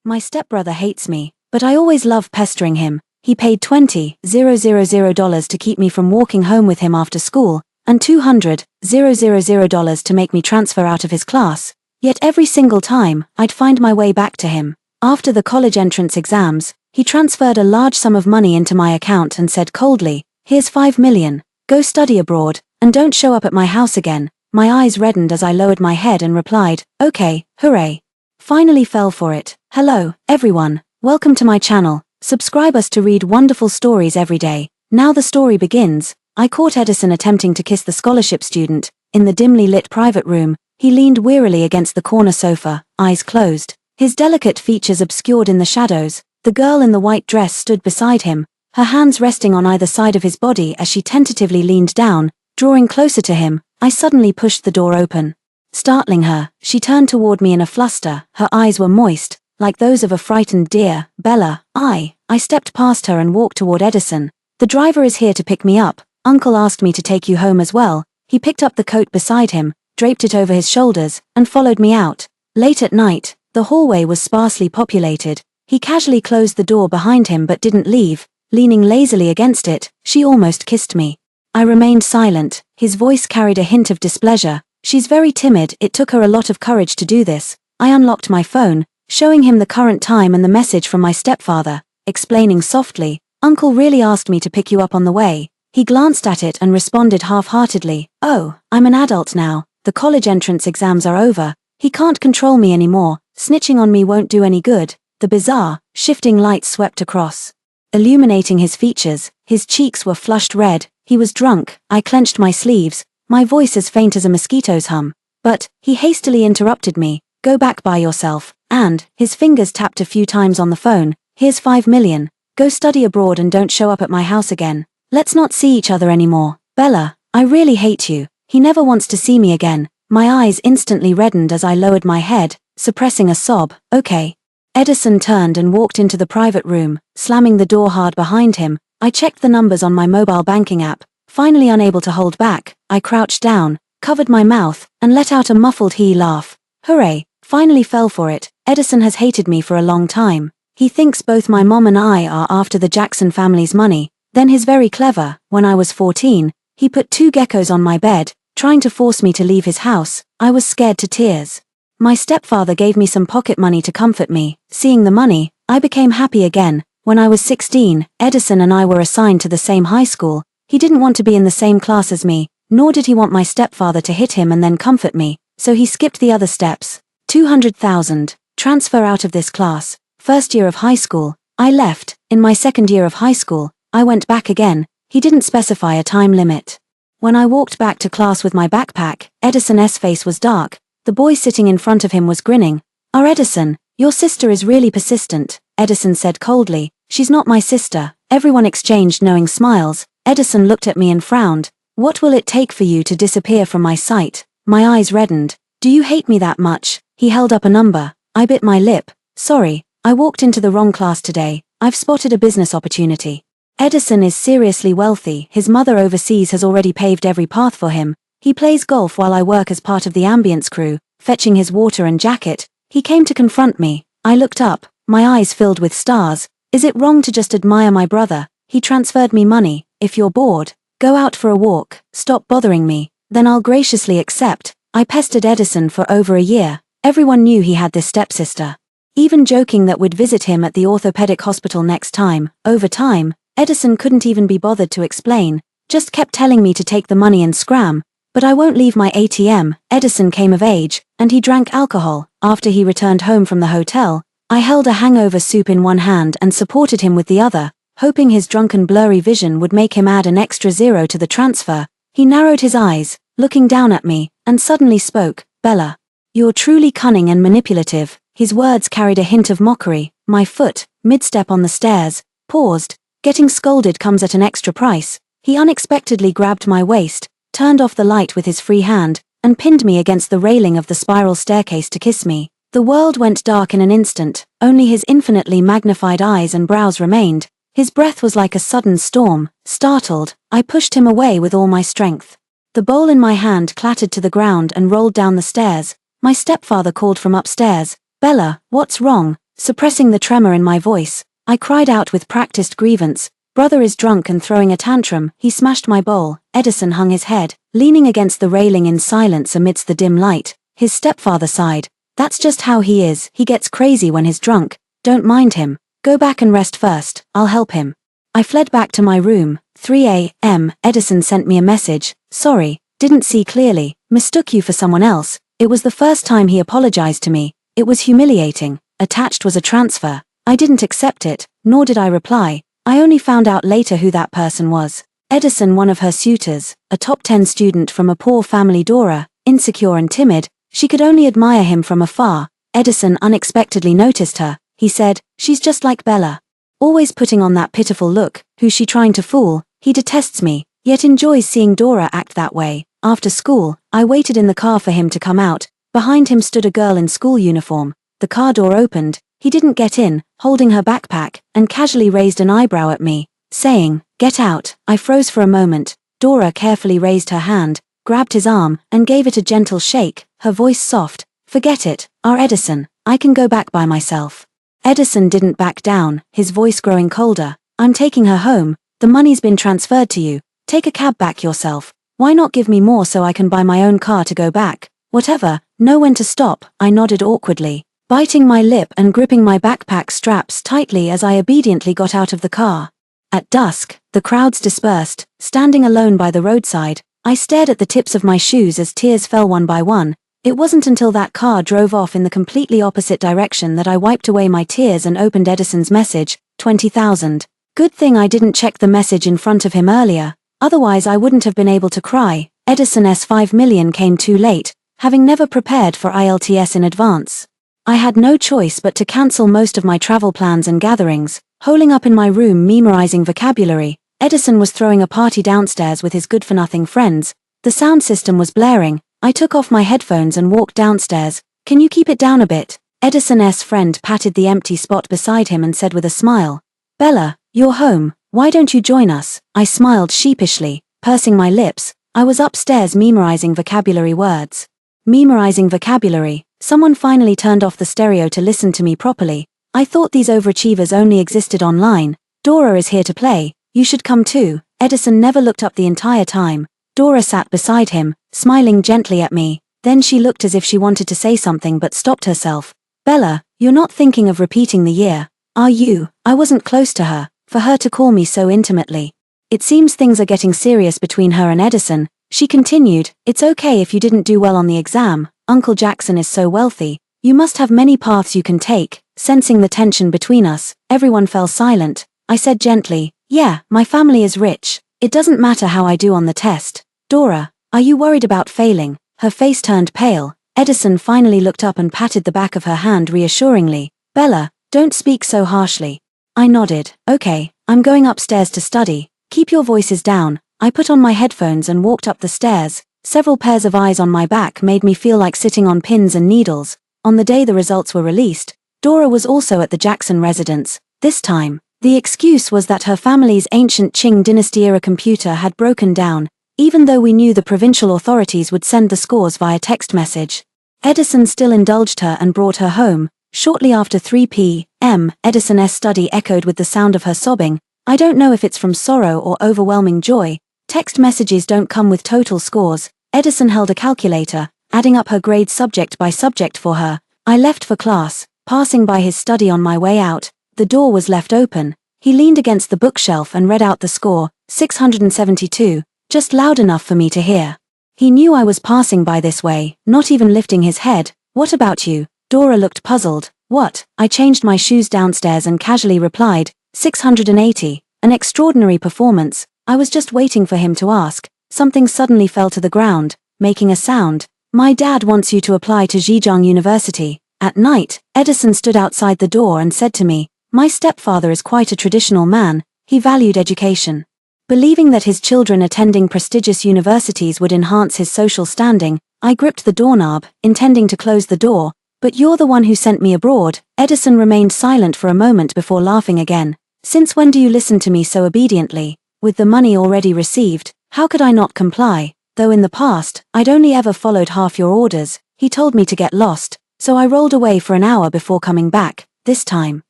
My stepbrother hates me, but I always love pestering him. He paid $20,000 to keep me from walking home with him after school, and $200,000 to make me transfer out of his class. Yet every single time, I'd find my way back to him. After the college entrance exams, he transferred a large sum of money into my account and said coldly, "Here's $5 million, go study abroad, and don't show up at my house again." My eyes reddened as I lowered my head and replied, "Okay, hooray." Finally fell for it. Hello, everyone. Welcome to my channel. Subscribe us to read wonderful stories every day. Now the story begins. I caught Edison attempting to kiss the scholarship student. In the dimly lit private room, he leaned wearily against the corner sofa, eyes closed. His delicate features obscured in the shadows. The girl in the white dress stood beside him, her hands resting on either side of his body as she tentatively leaned down, drawing closer to him. I suddenly pushed the door open. Startling her, she turned toward me in a fluster. Her eyes were moist, like those of a frightened deer. "Bella." I stepped past her and walked toward Edison. "The driver is here to pick me up. Uncle asked me to take you home as well." He picked up the coat beside him, draped it over his shoulders, and followed me out. Late at night, the hallway was sparsely populated. He casually closed the door behind him but didn't leave. Leaning lazily against it, she almost kissed me. I remained silent. His voice carried a hint of displeasure. "She's very timid. It took her a lot of courage to do this." I unlocked my phone, showing him the current time and the message from my stepfather, explaining softly, "Uncle really asked me to pick you up on the way." He glanced at it and responded half-heartedly, "Oh, I'm an adult now. The college entrance exams are over. He can't control me anymore. Snitching on me won't do any good." The bizarre, shifting light swept across, illuminating his features. His cheeks were flushed red. He was drunk. I clenched my sleeves, my voice as faint as a mosquito's hum. But he hastily interrupted me. "Go back by yourself." And his fingers tapped a few times on the phone. "Here's $5 million. Go study abroad and don't show up at my house again. Let's not see each other anymore. Bella, I really hate you." He never wants to see me again. My eyes instantly reddened as I lowered my head, suppressing a sob. "Okay." Edison turned and walked into the private room, slamming the door hard behind him. I checked the numbers on my mobile banking app. Finally unable to hold back, I crouched down, covered my mouth, and let out a muffled hee laugh. Hooray, finally fell for it. Edison has hated me for a long time. He thinks both my mom and I are after the Jackson family's money. Then he's very clever. When I was 14, he put 2 geckos on my bed, trying to force me to leave his house. I was scared to tears. My stepfather gave me some pocket money to comfort me. Seeing the money, I became happy again. When I was 16, Edison and I were assigned to the same high school. He didn't want to be in the same class as me, nor did he want my stepfather to hit him and then comfort me, so he skipped the other steps. $200,000. Transfer out of this class. First year of high school, I left. In my second year of high school, I went back again. He didn't specify a time limit. When I walked back to class with my backpack, Edison's face was dark. The boy sitting in front of him was grinning. Edison, your sister is really persistent," Edison said coldly. "She's not my sister." Everyone exchanged knowing smiles. Edison looked at me and frowned. "What will it take for you to disappear from my sight?" My eyes reddened. "Do you hate me that much?" He held up a number. I bit my lip. "Sorry, I walked into the wrong class today. I've spotted a business opportunity." Edison is seriously wealthy. His mother overseas has already paved every path for him. He plays golf while I work as part of the ambience crew, fetching his water and jacket. He came to confront me. I looked up, my eyes filled with stars. Is it wrong to just admire my brother? He transferred me money. "If you're bored, go out for a walk. Stop bothering me. Then I'll graciously accept." I pestered Edison for over a year. Everyone knew he had this stepsister. Even joking that we'd visit him at the orthopedic hospital next time. Over time, Edison couldn't even be bothered to explain, just kept telling me to take the money and scram. But I won't leave my ATM. Edison came of age, and he drank alcohol. After he returned home from the hotel, I held a hangover soup in one hand and supported him with the other, hoping his drunken blurry vision would make him add an extra zero to the transfer. He narrowed his eyes, looking down at me, and suddenly spoke. "Bella, you're truly cunning and manipulative." His words carried a hint of mockery. My foot, mid-step on the stairs, paused. Getting scolded comes at an extra price. He unexpectedly grabbed my waist, turned off the light with his free hand, and pinned me against the railing of the spiral staircase to kiss me. The world went dark in an instant. Only his infinitely magnified eyes and brows remained. His breath was like a sudden storm. Startled, I pushed him away with all my strength. The bowl in my hand clattered to the ground and rolled down the stairs. My stepfather called from upstairs. "Bella, what's wrong?" Suppressing the tremor in my voice, I cried out with practiced grievance, "Brother is drunk and throwing a tantrum, he smashed my bowl." Edison hung his head, leaning against the railing in silence amidst the dim light. His stepfather sighed. "That's just how he is, he gets crazy when he's drunk. Don't mind him. Go back and rest first, I'll help him." I fled back to my room. 3 a.m. Edison sent me a message. "Sorry, didn't see clearly, mistook you for someone else." It was the first time he apologized to me. It was humiliating. Attached was a transfer. I didn't accept it, nor did I reply. I only found out later who that person was. Edison, one of her suitors, a top 10 student from a poor family. Dora, insecure and timid, she could only admire him from afar. Edison unexpectedly noticed her. He said, "She's just like Bella. Always putting on that pitiful look, who's she trying to fool?" He detests me, yet enjoys seeing Dora act that way. After school, I waited in the car for him to come out. Behind him stood a girl in school uniform. The car door opened. He didn't get in, holding her backpack, and casually raised an eyebrow at me, saying, "Get out." I froze for a moment. Dora carefully raised her hand, grabbed his arm, and gave it a gentle shake, her voice soft. "Forget it, Edison, I can go back by myself." Edison didn't back down, his voice growing colder. "I'm taking her home. The money's been transferred to you. Take a cab back yourself. Why not give me more so I can buy my own car to go back?" "Whatever, know when to stop." I nodded awkwardly, biting my lip and gripping my backpack straps tightly as I obediently got out of the car. At dusk, the crowds dispersed. Standing alone by the roadside, I stared at the tips of my shoes as tears fell one by one. It wasn't until that car drove off in the completely opposite direction that I wiped away my tears and opened Edison's message, 20,000. Good thing I didn't check the message in front of him earlier, otherwise I wouldn't have been able to cry. Edison's 5 million came too late, having never prepared for IELTS in advance. I had no choice but to cancel most of my travel plans and gatherings, holing up in my room memorizing vocabulary. Edison was throwing a party downstairs with his good-for-nothing friends. The sound system was blaring. I took off my headphones and walked downstairs. "Can you keep it down a bit?" Edison's friend patted the empty spot beside him and said with a smile, "Bella, you're home, why don't you join us?" I smiled sheepishly, pursing my lips. I was upstairs memorizing vocabulary words. Memorizing vocabulary. Someone finally turned off the stereo to listen to me properly. I thought these overachievers only existed online. "Dora is here to play, you should come too." Edison never looked up the entire time. Dora sat beside him, smiling gently at me. Then she looked as if she wanted to say something but stopped herself. "Bella, you're not thinking of repeating the year, are you?" I wasn't close to her, for her to call me so intimately. "It seems things are getting serious between her and Edison." She continued, "It's okay if you didn't do well on the exam. Uncle Jackson is so wealthy. You must have many paths you can take." Sensing the tension between us, everyone fell silent. I said gently, "Yeah, my family is rich. It doesn't matter how I do on the test." "Dora, are you worried about failing?" Her face turned pale. Edison finally looked up and patted the back of her hand reassuringly. "Bella, don't speak so harshly." I nodded. "Okay, I'm going upstairs to study. Keep your voices down." I put on my headphones and walked up the stairs. Several pairs of eyes on my back made me feel like sitting on pins and needles. On the day the results were released, Dora was also at the Jackson residence. This time, the excuse was that her family's ancient Qing dynasty-era computer had broken down, even though we knew the provincial authorities would send the scores via text message. Edison still indulged her and brought her home. Shortly after 3 p.m., Edison's study echoed with the sound of her sobbing. I don't know if it's from sorrow or overwhelming joy. Text messages don't come with total scores. Edison held a calculator, adding up her grades subject by subject for her. I left for class, passing by his study on my way out. The door was left open. He leaned against the bookshelf and read out the score, 672, just loud enough for me to hear. He knew I was passing by this way, not even lifting his head. "What about you?" Dora looked puzzled. "What?" I changed my shoes downstairs and casually replied, 680, an extraordinary performance. I was just waiting for him to ask. Something suddenly fell to the ground, making a sound. "My dad wants you to apply to Zhejiang University." At night, Edison stood outside the door and said to me, "My stepfather is quite a traditional man. He valued education. Believing that his children attending prestigious universities would enhance his social standing, I gripped the doorknob, intending to close the door. "But you're the one who sent me abroad." Edison remained silent for a moment before laughing again. "Since when do you listen to me so obediently? With the money already received, how could I not comply? Though in the past, I'd only ever followed half your orders." He told me to get lost, so I rolled away for an hour before coming back. this time.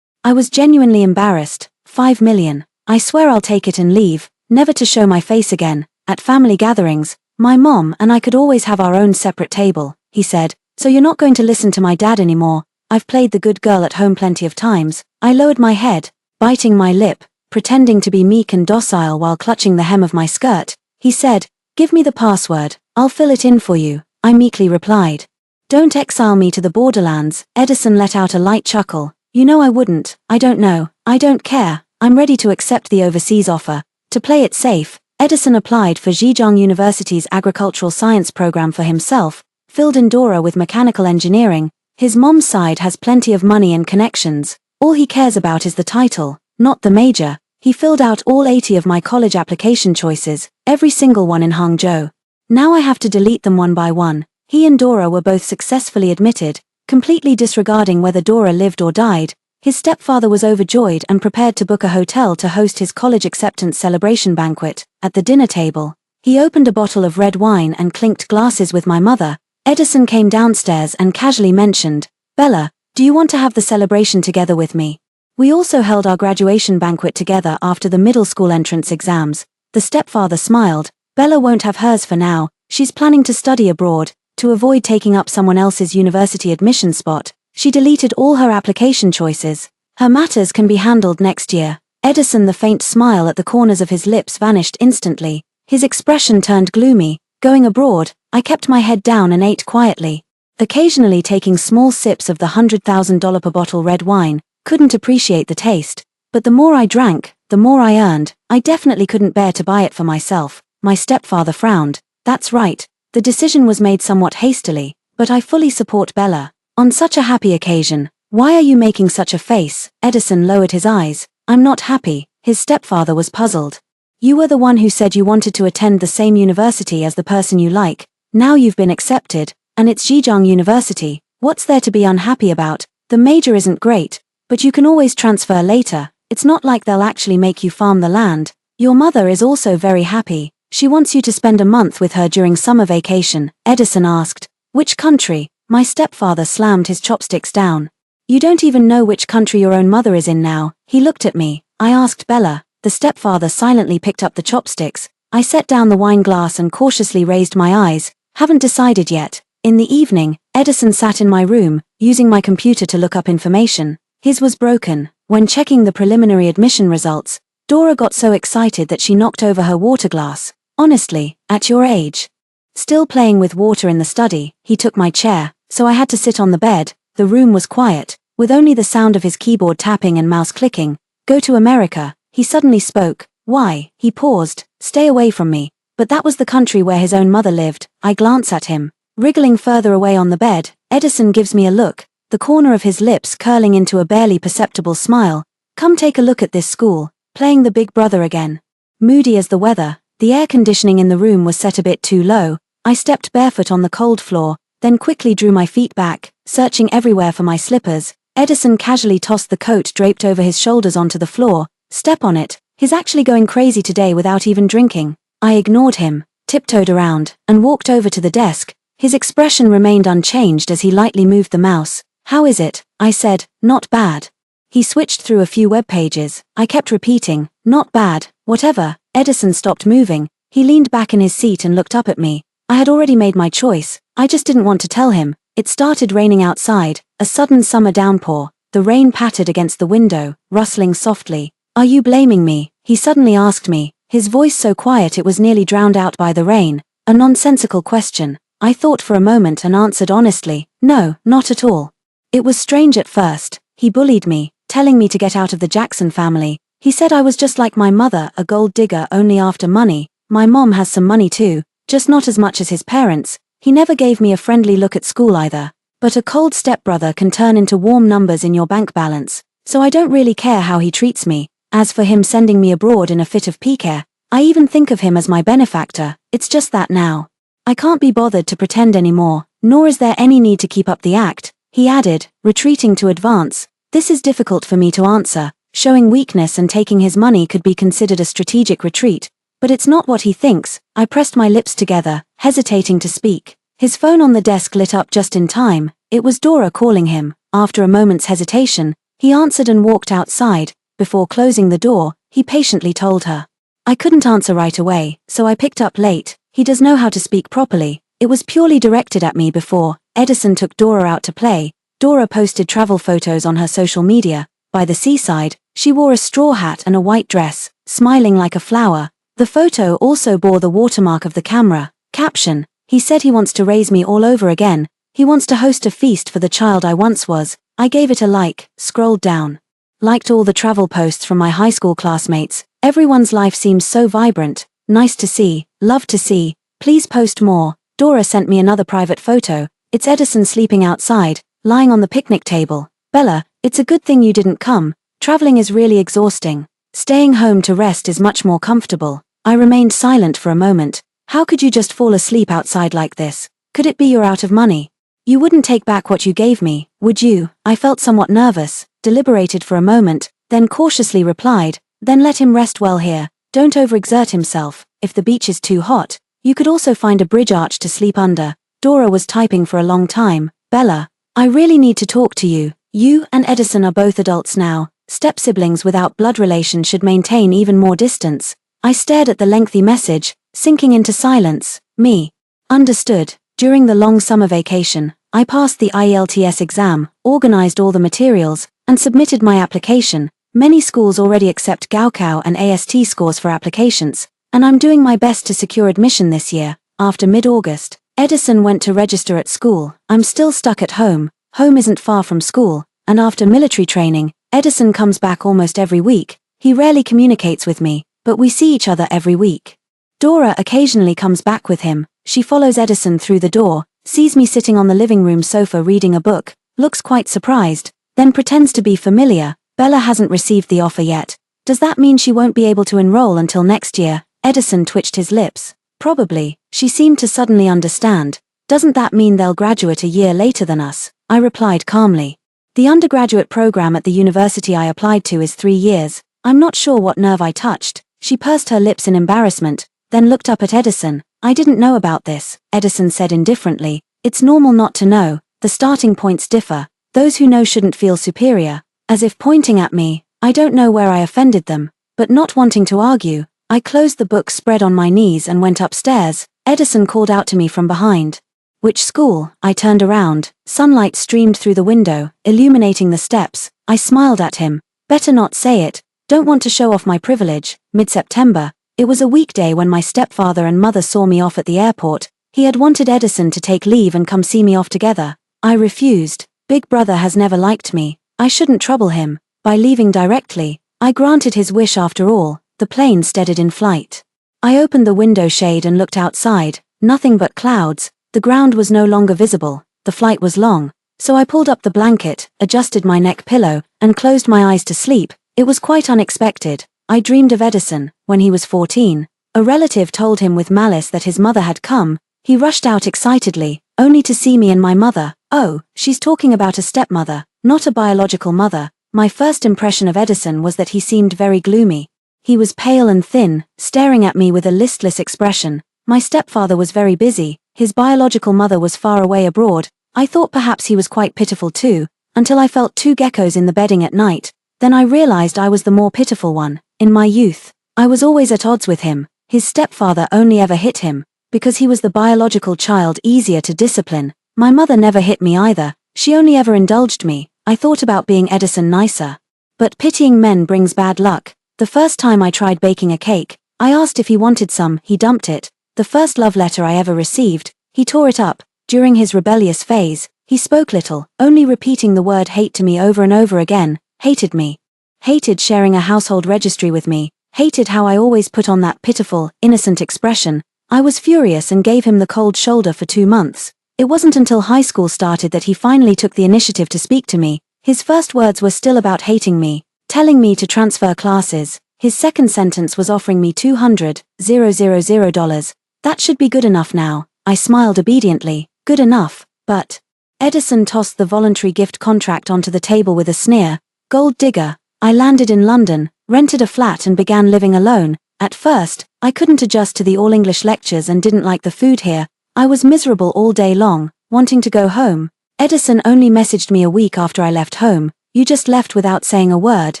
I was genuinely embarrassed. 5 million. I swear I'll take it and leave, never to show my face again. At family gatherings, my mom and I could always have our own separate table, he said. So you're not going to listen to my dad anymore? I've played the good girl at home plenty of times. I lowered my head, biting my lip, pretending to be meek and docile while clutching the hem of my skirt. He said, "Give me the password, I'll fill it in for you," I meekly replied. "Don't exile me to the borderlands." Edison let out a light chuckle. "You know I wouldn't. I don't know. I don't care. I'm ready to accept the overseas offer. To play it safe, Edison applied for Zhejiang University's agricultural science program for himself, filled in Dora with mechanical engineering. His mom's side has plenty of money and connections. All he cares about is the title, not the major. He filled out all 80 of my college application choices, every single one in Hangzhou. Now I have to delete them one by one. He and Dora were both successfully admitted, completely disregarding whether Dora lived or died. His stepfather was overjoyed and prepared to book a hotel to host his college acceptance celebration banquet. At the dinner table, he opened a bottle of red wine and clinked glasses with my mother. Edison came downstairs and casually mentioned, "Bella, do you want to have the celebration together with me?" We also held our graduation banquet together after the middle school entrance exams. The stepfather smiled. "Bella won't have hers for now. She's planning to study abroad. To avoid taking up someone else's university admission spot, she deleted all her application choices. Her matters can be handled next year." Edison, the faint smile at the corners of his lips vanished instantly. His expression turned gloomy. Going abroad, I kept my head down and ate quietly, occasionally taking small sips of the $100,000 per bottle red wine. Couldn't appreciate the taste, but the more I drank, the more I earned. I definitely couldn't bear to buy it for myself. My stepfather frowned. "That's right. The decision was made somewhat hastily, but I fully support Bella. On such a happy occasion, why are you making such a face?" Edison lowered his eyes. "I'm not happy." His stepfather was puzzled. "You were the one who said you wanted to attend the same university as the person you like. Now you've been accepted, and it's Zhejiang University. What's there to be unhappy about? The major isn't great, but you can always transfer later. It's not like they'll actually make you farm the land. Your mother is also very happy. She wants you to spend a month with her during summer vacation." Edison asked, "Which country?" My stepfather slammed his chopsticks down. "You don't even know which country your own mother is in now." He looked at me. I asked Bella. The stepfather silently picked up the chopsticks. I set down the wine glass and cautiously raised my eyes. "Haven't decided yet." In the evening, Edison sat in my room, using my computer to look up information. His was broken. When checking the preliminary admission results, Dora got so excited that she knocked over her water glass. "Honestly, at your age." Still playing with water in the study, he took my chair, so I had to sit on the bed. The room was quiet, with only the sound of his keyboard tapping and mouse clicking. "Go to America," he suddenly spoke. "Why?" He paused. "Stay away from me." But that was the country where his own mother lived. I glance at him. Wriggling further away on the bed, Edison gives me a look, the corner of his lips curling into a barely perceptible smile. "Come take a look at this school." Playing the big brother again. Moody as the weather, the air conditioning in the room was set a bit too low. I stepped barefoot on the cold floor, then quickly drew my feet back, searching everywhere for my slippers. Edison casually tossed the coat draped over his shoulders onto the floor. "Step on it. He's actually going crazy today without even drinking." I ignored him, tiptoed around, and walked over to the desk. His expression remained unchanged as he lightly moved the mouse. "How is it?" I said. "Not bad." He switched through a few web pages. I kept repeating, "Not bad, whatever." Edison stopped moving. He leaned back in his seat and looked up at me. I had already made my choice. I just didn't want to tell him. It started raining outside, a sudden summer downpour. The rain pattered against the window, rustling softly. "Are you blaming me?" he suddenly asked me, his voice so quiet it was nearly drowned out by the rain. A nonsensical question. I thought for a moment and answered honestly, "No, not at all." It was strange at first. He bullied me, telling me to get out of the Jackson family. He said I was just like my mother, a gold digger only after money. My mom has some money too, just not as much as his parents. He never gave me a friendly look at school either. But a cold stepbrother can turn into warm numbers in your bank balance, so I don't really care how he treats me. As for him sending me abroad in a fit of pique, I even think of him as my benefactor. It's just that now I can't be bothered to pretend anymore, nor is there any need to keep up the act, he added, retreating to advance. This is difficult for me to answer. Showing weakness and taking his money could be considered a strategic retreat, but it's not what he thinks. I pressed my lips together, hesitating to speak. His phone on the desk lit up just in time. It was Dora calling him. After a moment's hesitation, He answered and walked outside. Before closing the door, he patiently told her. I couldn't answer right away, so I picked up late. He does know how to speak properly. It was purely directed at me before. Edison took Dora out to play. Dora posted travel photos on her social media. By the seaside, she wore a straw hat and a white dress, smiling like a flower. The photo also bore the watermark of the camera. Caption: he said he wants to raise me all over again. He wants to host a feast for the child I once was. I gave it a like, scrolled down. Liked all the travel posts from my high school classmates. Everyone's life seems so vibrant. Nice to see, love to see. Please post more. Dora sent me another private photo. It's Edison sleeping outside, lying on the picnic table. Bella, it's a good thing you didn't come. Traveling is really exhausting. Staying home to rest is much more comfortable. I remained silent for a moment. How could you just fall asleep outside like this? Could it be you're out of money? You wouldn't take back what you gave me, would you? I felt somewhat nervous, deliberated for a moment, then cautiously replied, then let him rest well here. Don't overexert himself. If the beach is too hot, you could also find a bridge arch to sleep under. Dora was typing for a long time. Bella, I really need to talk to you. You and Edison are both adults now. Step-siblings without blood relation should maintain even more distance. I stared at the lengthy message, sinking into silence. Me. Understood. During the long summer vacation, I passed the IELTS exam, organized all the materials, and submitted my application. Many schools already accept Gaokao and AST scores for applications, and I'm doing my best to secure admission this year. After mid-August, Edison went to register at school. I'm still stuck at home. Home isn't far from school, and after military training, Edison comes back almost every week. He rarely communicates with me, but we see each other every week. Dora occasionally comes back with him. She follows Edison through the door, sees me sitting on the living room sofa reading a book, looks quite surprised, then pretends to be familiar. Bella hasn't received the offer yet. Does that mean she won't be able to enroll until next year? Edison twitched his lips. Probably. She seemed to suddenly understand. Doesn't that mean they'll graduate a year later than us? I replied calmly. The undergraduate program at the university I applied to is 3 years. I'm not sure what nerve I touched. She pursed her lips in embarrassment, then looked up at Edison. I didn't know about this, Edison said indifferently. It's normal not to know. The starting points differ. Those who know shouldn't feel superior. As if pointing at me. I don't know where I offended them, but not wanting to argue, I closed the book spread on my knees and went upstairs. Edison called out to me from behind. Which school? I turned around. Sunlight streamed through the window, illuminating the steps. I smiled at him. Better not say it. Don't want to show off my privilege. Mid-September. It was a weekday when my stepfather and mother saw me off at the airport. He had wanted Edison to take leave and come see me off together. I refused. Big brother has never liked me. I shouldn't trouble him. By leaving directly, I granted his wish after all. The plane steadied in flight. I opened the window shade and looked outside. Nothing but clouds. The ground was no longer visible. The flight was long. So I pulled up the blanket, adjusted my neck pillow, and closed my eyes to sleep. It was quite unexpected. I dreamed of Edison. When he was 14, a relative told him with malice that his mother had come. He rushed out excitedly, only to see me and my mother. Oh, she's talking about a stepmother, not a biological mother. My first impression of Edison was that he seemed very gloomy. He was pale and thin, staring at me with a listless expression. My stepfather was very busy. His biological mother was far away abroad. I thought perhaps he was quite pitiful too, until I felt 2 geckos in the bedding at night. Then I realized I was the more pitiful one. In my youth, I was always at odds with him. His stepfather only ever hit him, because he was the biological child easier to discipline. My mother never hit me either. She only ever indulged me. I thought about being Edison nicer. But pitying men brings bad luck. The first time I tried baking a cake, I asked if he wanted some, he dumped it. The first love letter I ever received, he tore it up. During his rebellious phase, he spoke little, only repeating the word hate to me over and over again. Hated me. Hated sharing a household registry with me. Hated how I always put on that pitiful, innocent expression. I was furious and gave him the cold shoulder for 2 months. It wasn't until high school started that he finally took the initiative to speak to me. His first words were still about hating me, telling me to transfer classes. His second sentence was offering me $200,000. That should be good enough now. I smiled obediently. Good enough, but... Edison tossed the voluntary gift contract onto the table with a sneer. Gold digger. I landed in London, rented a flat and began living alone. At first, I couldn't adjust to the all-English lectures and didn't like the food here. I was miserable all day long, wanting to go home. Edison only messaged me a week after I left home. You just left without saying a word.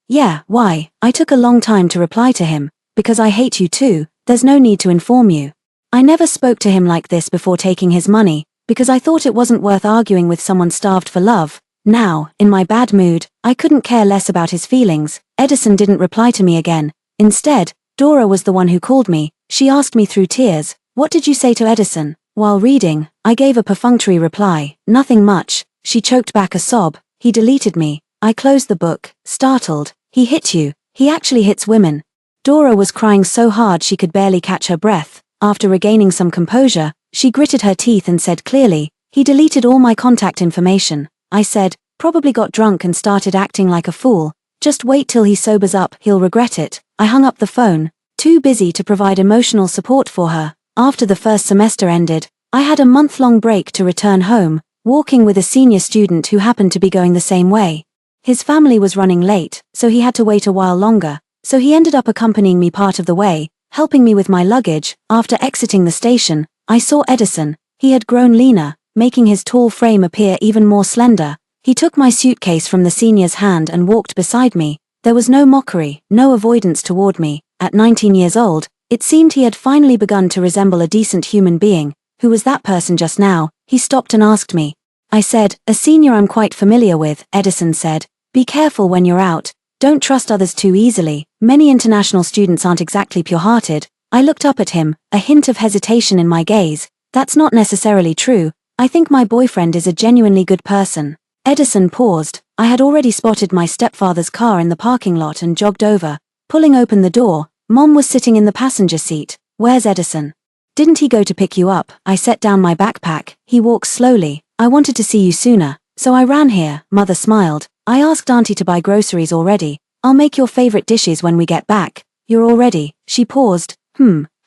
Yeah, why? I took a long time to reply to him. Because I hate you too, there's no need to inform you. I never spoke to him like this before taking his money, because I thought it wasn't worth arguing with someone starved for love. Now, in my bad mood, I couldn't care less about his feelings. Edison didn't reply to me again. Instead, Dora was the one who called me. She asked me through tears, "What did you say to Edison?" While reading, I gave a perfunctory reply, "Nothing much." She choked back a sob. "He deleted me." I closed the book, startled. "He hit you. He actually hits women." Dora was crying so hard she could barely catch her breath. After regaining some composure, she gritted her teeth and said clearly, "He deleted all my contact information." I said, "Probably got drunk and started acting like a fool. Just wait till he sobers up, he'll regret it." I hung up the phone, too busy to provide emotional support for her. After the first semester ended, I had a month-long break to return home, walking with a senior student who happened to be going the same way. His family was running late, so he had to wait a while longer, so he ended up accompanying me part of the way, helping me with my luggage. After exiting the station, I saw Edison. He had grown leaner, making his tall frame appear even more slender. He took my suitcase from the senior's hand and walked beside me. There was no mockery, no avoidance toward me. At 19 years old, it seemed he had finally begun to resemble a decent human being. "Who was that person just now?" He stopped and asked me. I said, "A senior I'm quite familiar with." Edison said, "Be careful when you're out. Don't trust others too easily. Many international students aren't exactly pure-hearted." I looked up at him, a hint of hesitation in my gaze. "That's not necessarily true. I think my boyfriend is a genuinely good person." Edison paused. I had already spotted my stepfather's car in the parking lot and jogged over. Pulling open the door, Mom was sitting in the passenger seat. "Where's Edison?" "Didn't he go to pick you up?" I set down my backpack. "He walks slowly. I wanted to see you sooner, so I ran here." Mother smiled. "I asked Auntie to buy groceries already. I'll make your favorite dishes when we get back." "You're all ready?" She paused.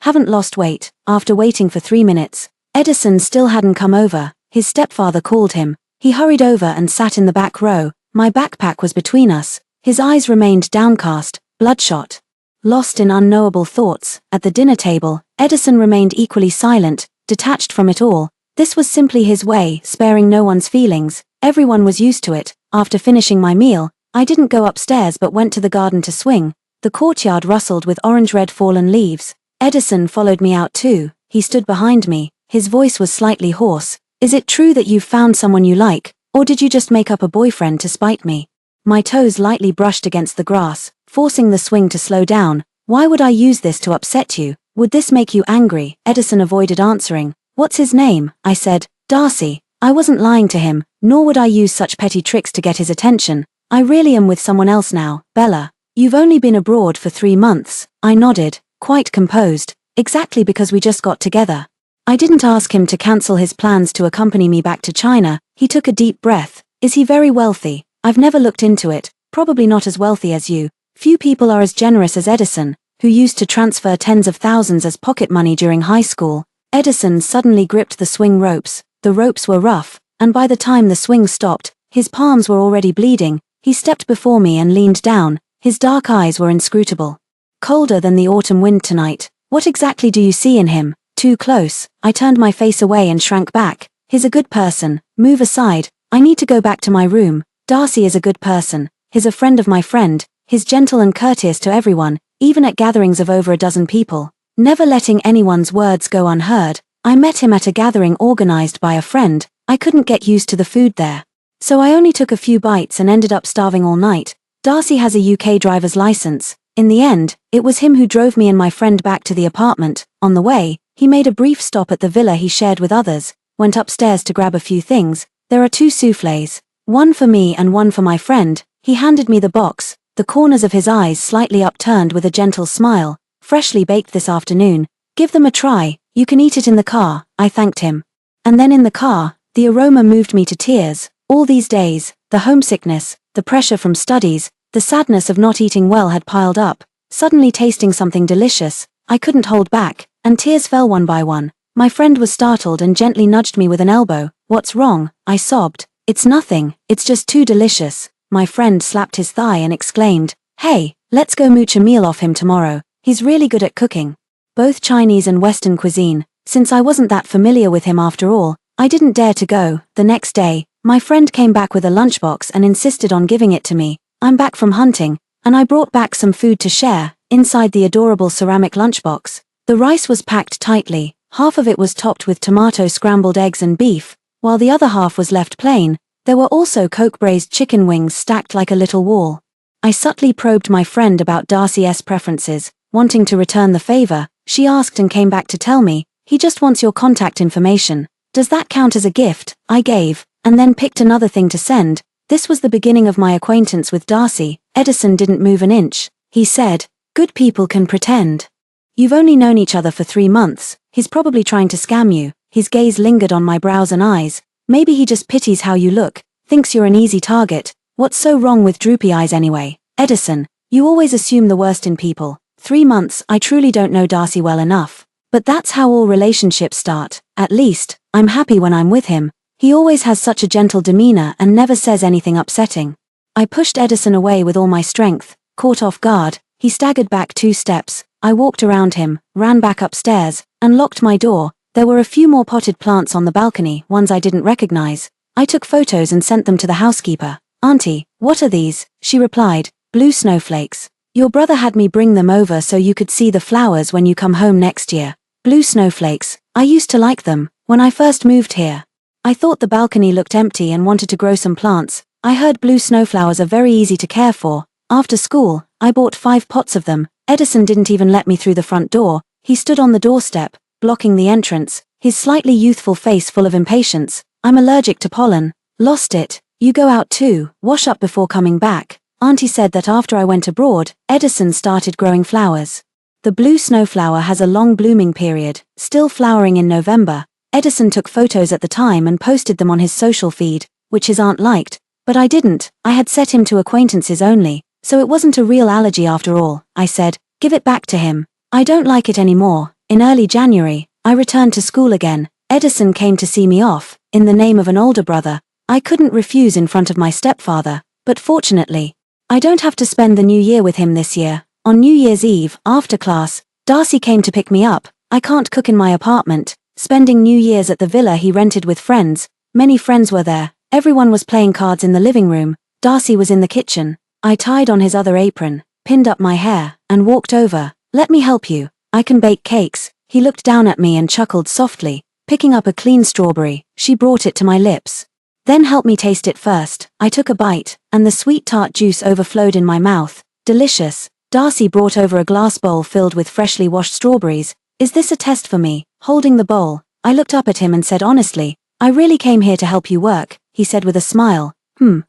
Haven't lost weight." After waiting for 3 minutes, Edison still hadn't come over. His stepfather called him. He hurried over and sat in the back row. My backpack was between us. His eyes remained downcast, bloodshot. Lost in unknowable thoughts. At the dinner table, Edison remained equally silent, detached from it all. This was simply his way, sparing no one's feelings. Everyone was used to it. After finishing my meal, I didn't go upstairs but went to the garden to swing. The courtyard rustled with orange-red fallen leaves. Edison followed me out too. He stood behind me. His voice was slightly hoarse. "Is it true that you've found someone you like, or did you just make up a boyfriend to spite me?" My toes lightly brushed against the grass, forcing the swing to slow down. "Why would I use this to upset you? Would this make you angry?" Edison avoided answering. "What's his name?" I said. "Darcy." I wasn't lying to him, nor would I use such petty tricks to get his attention. "I really am with someone else now, Bella." "You've only been abroad for 3 months." I nodded, quite composed. "Exactly, because we just got together." I didn't ask him to cancel his plans to accompany me back to China. He took a deep breath. "Is he very wealthy?" "I've never looked into it. Probably not as wealthy as you. Few people are as generous as Edison, who used to transfer tens of thousands as pocket money during high school." Edison suddenly gripped the swing ropes. The ropes were rough, and by the time the swing stopped, his palms were already bleeding. He stepped before me and leaned down. His dark eyes were inscrutable. "Colder than the autumn wind tonight. What exactly do you see in him?" "Too close." I turned my face away and shrank back. "He's a good person. Move aside. I need to go back to my room." "Darcy is a good person. He's a friend of my friend. He's gentle and courteous to everyone, even at gatherings of over a dozen people, never letting anyone's words go unheard." I met him at a gathering organized by a friend. I couldn't get used to the food there, so I only took a few bites and ended up starving all night. Darcy has a UK driver's license. In the end, it was him who drove me and my friend back to the apartment. On the way, he made a brief stop at the villa he shared with others, went upstairs to grab a few things. "There are 2 soufflés, one for me and one for my friend." He handed me the box, the corners of his eyes slightly upturned with a gentle smile. "Freshly baked this afternoon. Give them a try. You can eat it in the car." I thanked him. And then in the car, the aroma moved me to tears. All these days, the homesickness, the pressure from studies, the sadness of not eating well had piled up. Suddenly tasting something delicious, I couldn't hold back, and tears fell one by one. My friend was startled and gently nudged me with an elbow. "What's wrong?" I sobbed. "It's nothing, it's just too delicious." My friend slapped his thigh and exclaimed, "Hey, let's go mooch a meal off him tomorrow. He's really good at cooking. Both Chinese and Western cuisine." Since I wasn't that familiar with him after all, I didn't dare to go. The next day, My friend came back with a lunchbox and insisted on giving it to me. I'm back from hunting, and I brought back some food to share. Inside the adorable ceramic lunchbox, the rice was packed tightly. Half of it was topped with tomato scrambled eggs and beef, while the other half was left plain. There were also Coke braised chicken wings stacked like a little wall. I subtly probed my friend about Darcy's preferences, wanting to return the favor. She asked and came back to tell me, he just wants your contact information. Does that count as a gift? I gave, and then picked another thing to send. This was the beginning of my acquaintance with Darcy. Edison didn't move an inch. He said, "Good people can pretend. You've only known each other for 3 months. He's probably trying to scam you." His gaze lingered on my brows and eyes. Maybe he just pities how you look, thinks you're an easy target. What's so wrong with droopy eyes anyway? Edison, you always assume the worst in people. 3 months, I truly don't know Darcy well enough. But that's how all relationships start. At least, I'm happy when I'm with him. He always has such a gentle demeanor and never says anything upsetting. I pushed Edison away with all my strength. Caught off guard, he staggered back 2 steps. I walked around him, ran back upstairs, and locked my door. There were a few more potted plants on the balcony, ones I didn't recognize. I took photos and sent them to the housekeeper. "Auntie, what are these?" She replied, "Blue snowflakes. Your brother had me bring them over so you could see the flowers when you come home next year." Blue snowflakes. I used to like them, when I first moved here. I thought the balcony looked empty and wanted to grow some plants. I heard blue snowflowers are very easy to care for. After school, I bought 5 pots of them. Edison didn't even let me through the front door. He stood on the doorstep, blocking the entrance, his slightly youthful face full of impatience. "I'm allergic to pollen." "Lost it. You go out too, wash up before coming back." Auntie said that after I went abroad, Edison started growing flowers. The blue snowflower has a long blooming period, still flowering in November. Edison took photos at the time and posted them on his social feed, which his aunt liked, but I didn't. I had set him to acquaintances only, so it wasn't a real allergy after all. I said, "Give it back to him. I don't like it anymore." In early January, I returned to school again. Edison came to see me off, in the name of an older brother. I couldn't refuse in front of my stepfather, but fortunately, I don't have to spend the new year with him this year. On New Year's Eve, after class, Darcy came to pick me up. I can't cook in my apartment, spending New Year's at the villa he rented with friends. Many friends were there. Everyone was playing cards in the living room. Darcy was in the kitchen. I tied on his other apron, pinned up my hair, and walked over. "Let me help you. I can bake cakes." He looked down at me and chuckled softly, picking up a clean strawberry. She brought it to my lips. "Then help me taste it first." I took a bite, and the sweet tart juice overflowed in my mouth. Delicious. Darcy brought over a glass bowl filled with freshly washed strawberries. "Is this a test for me?" Holding the bowl, I looked up at him and said honestly, "I really came here to help you work." He said with a smile,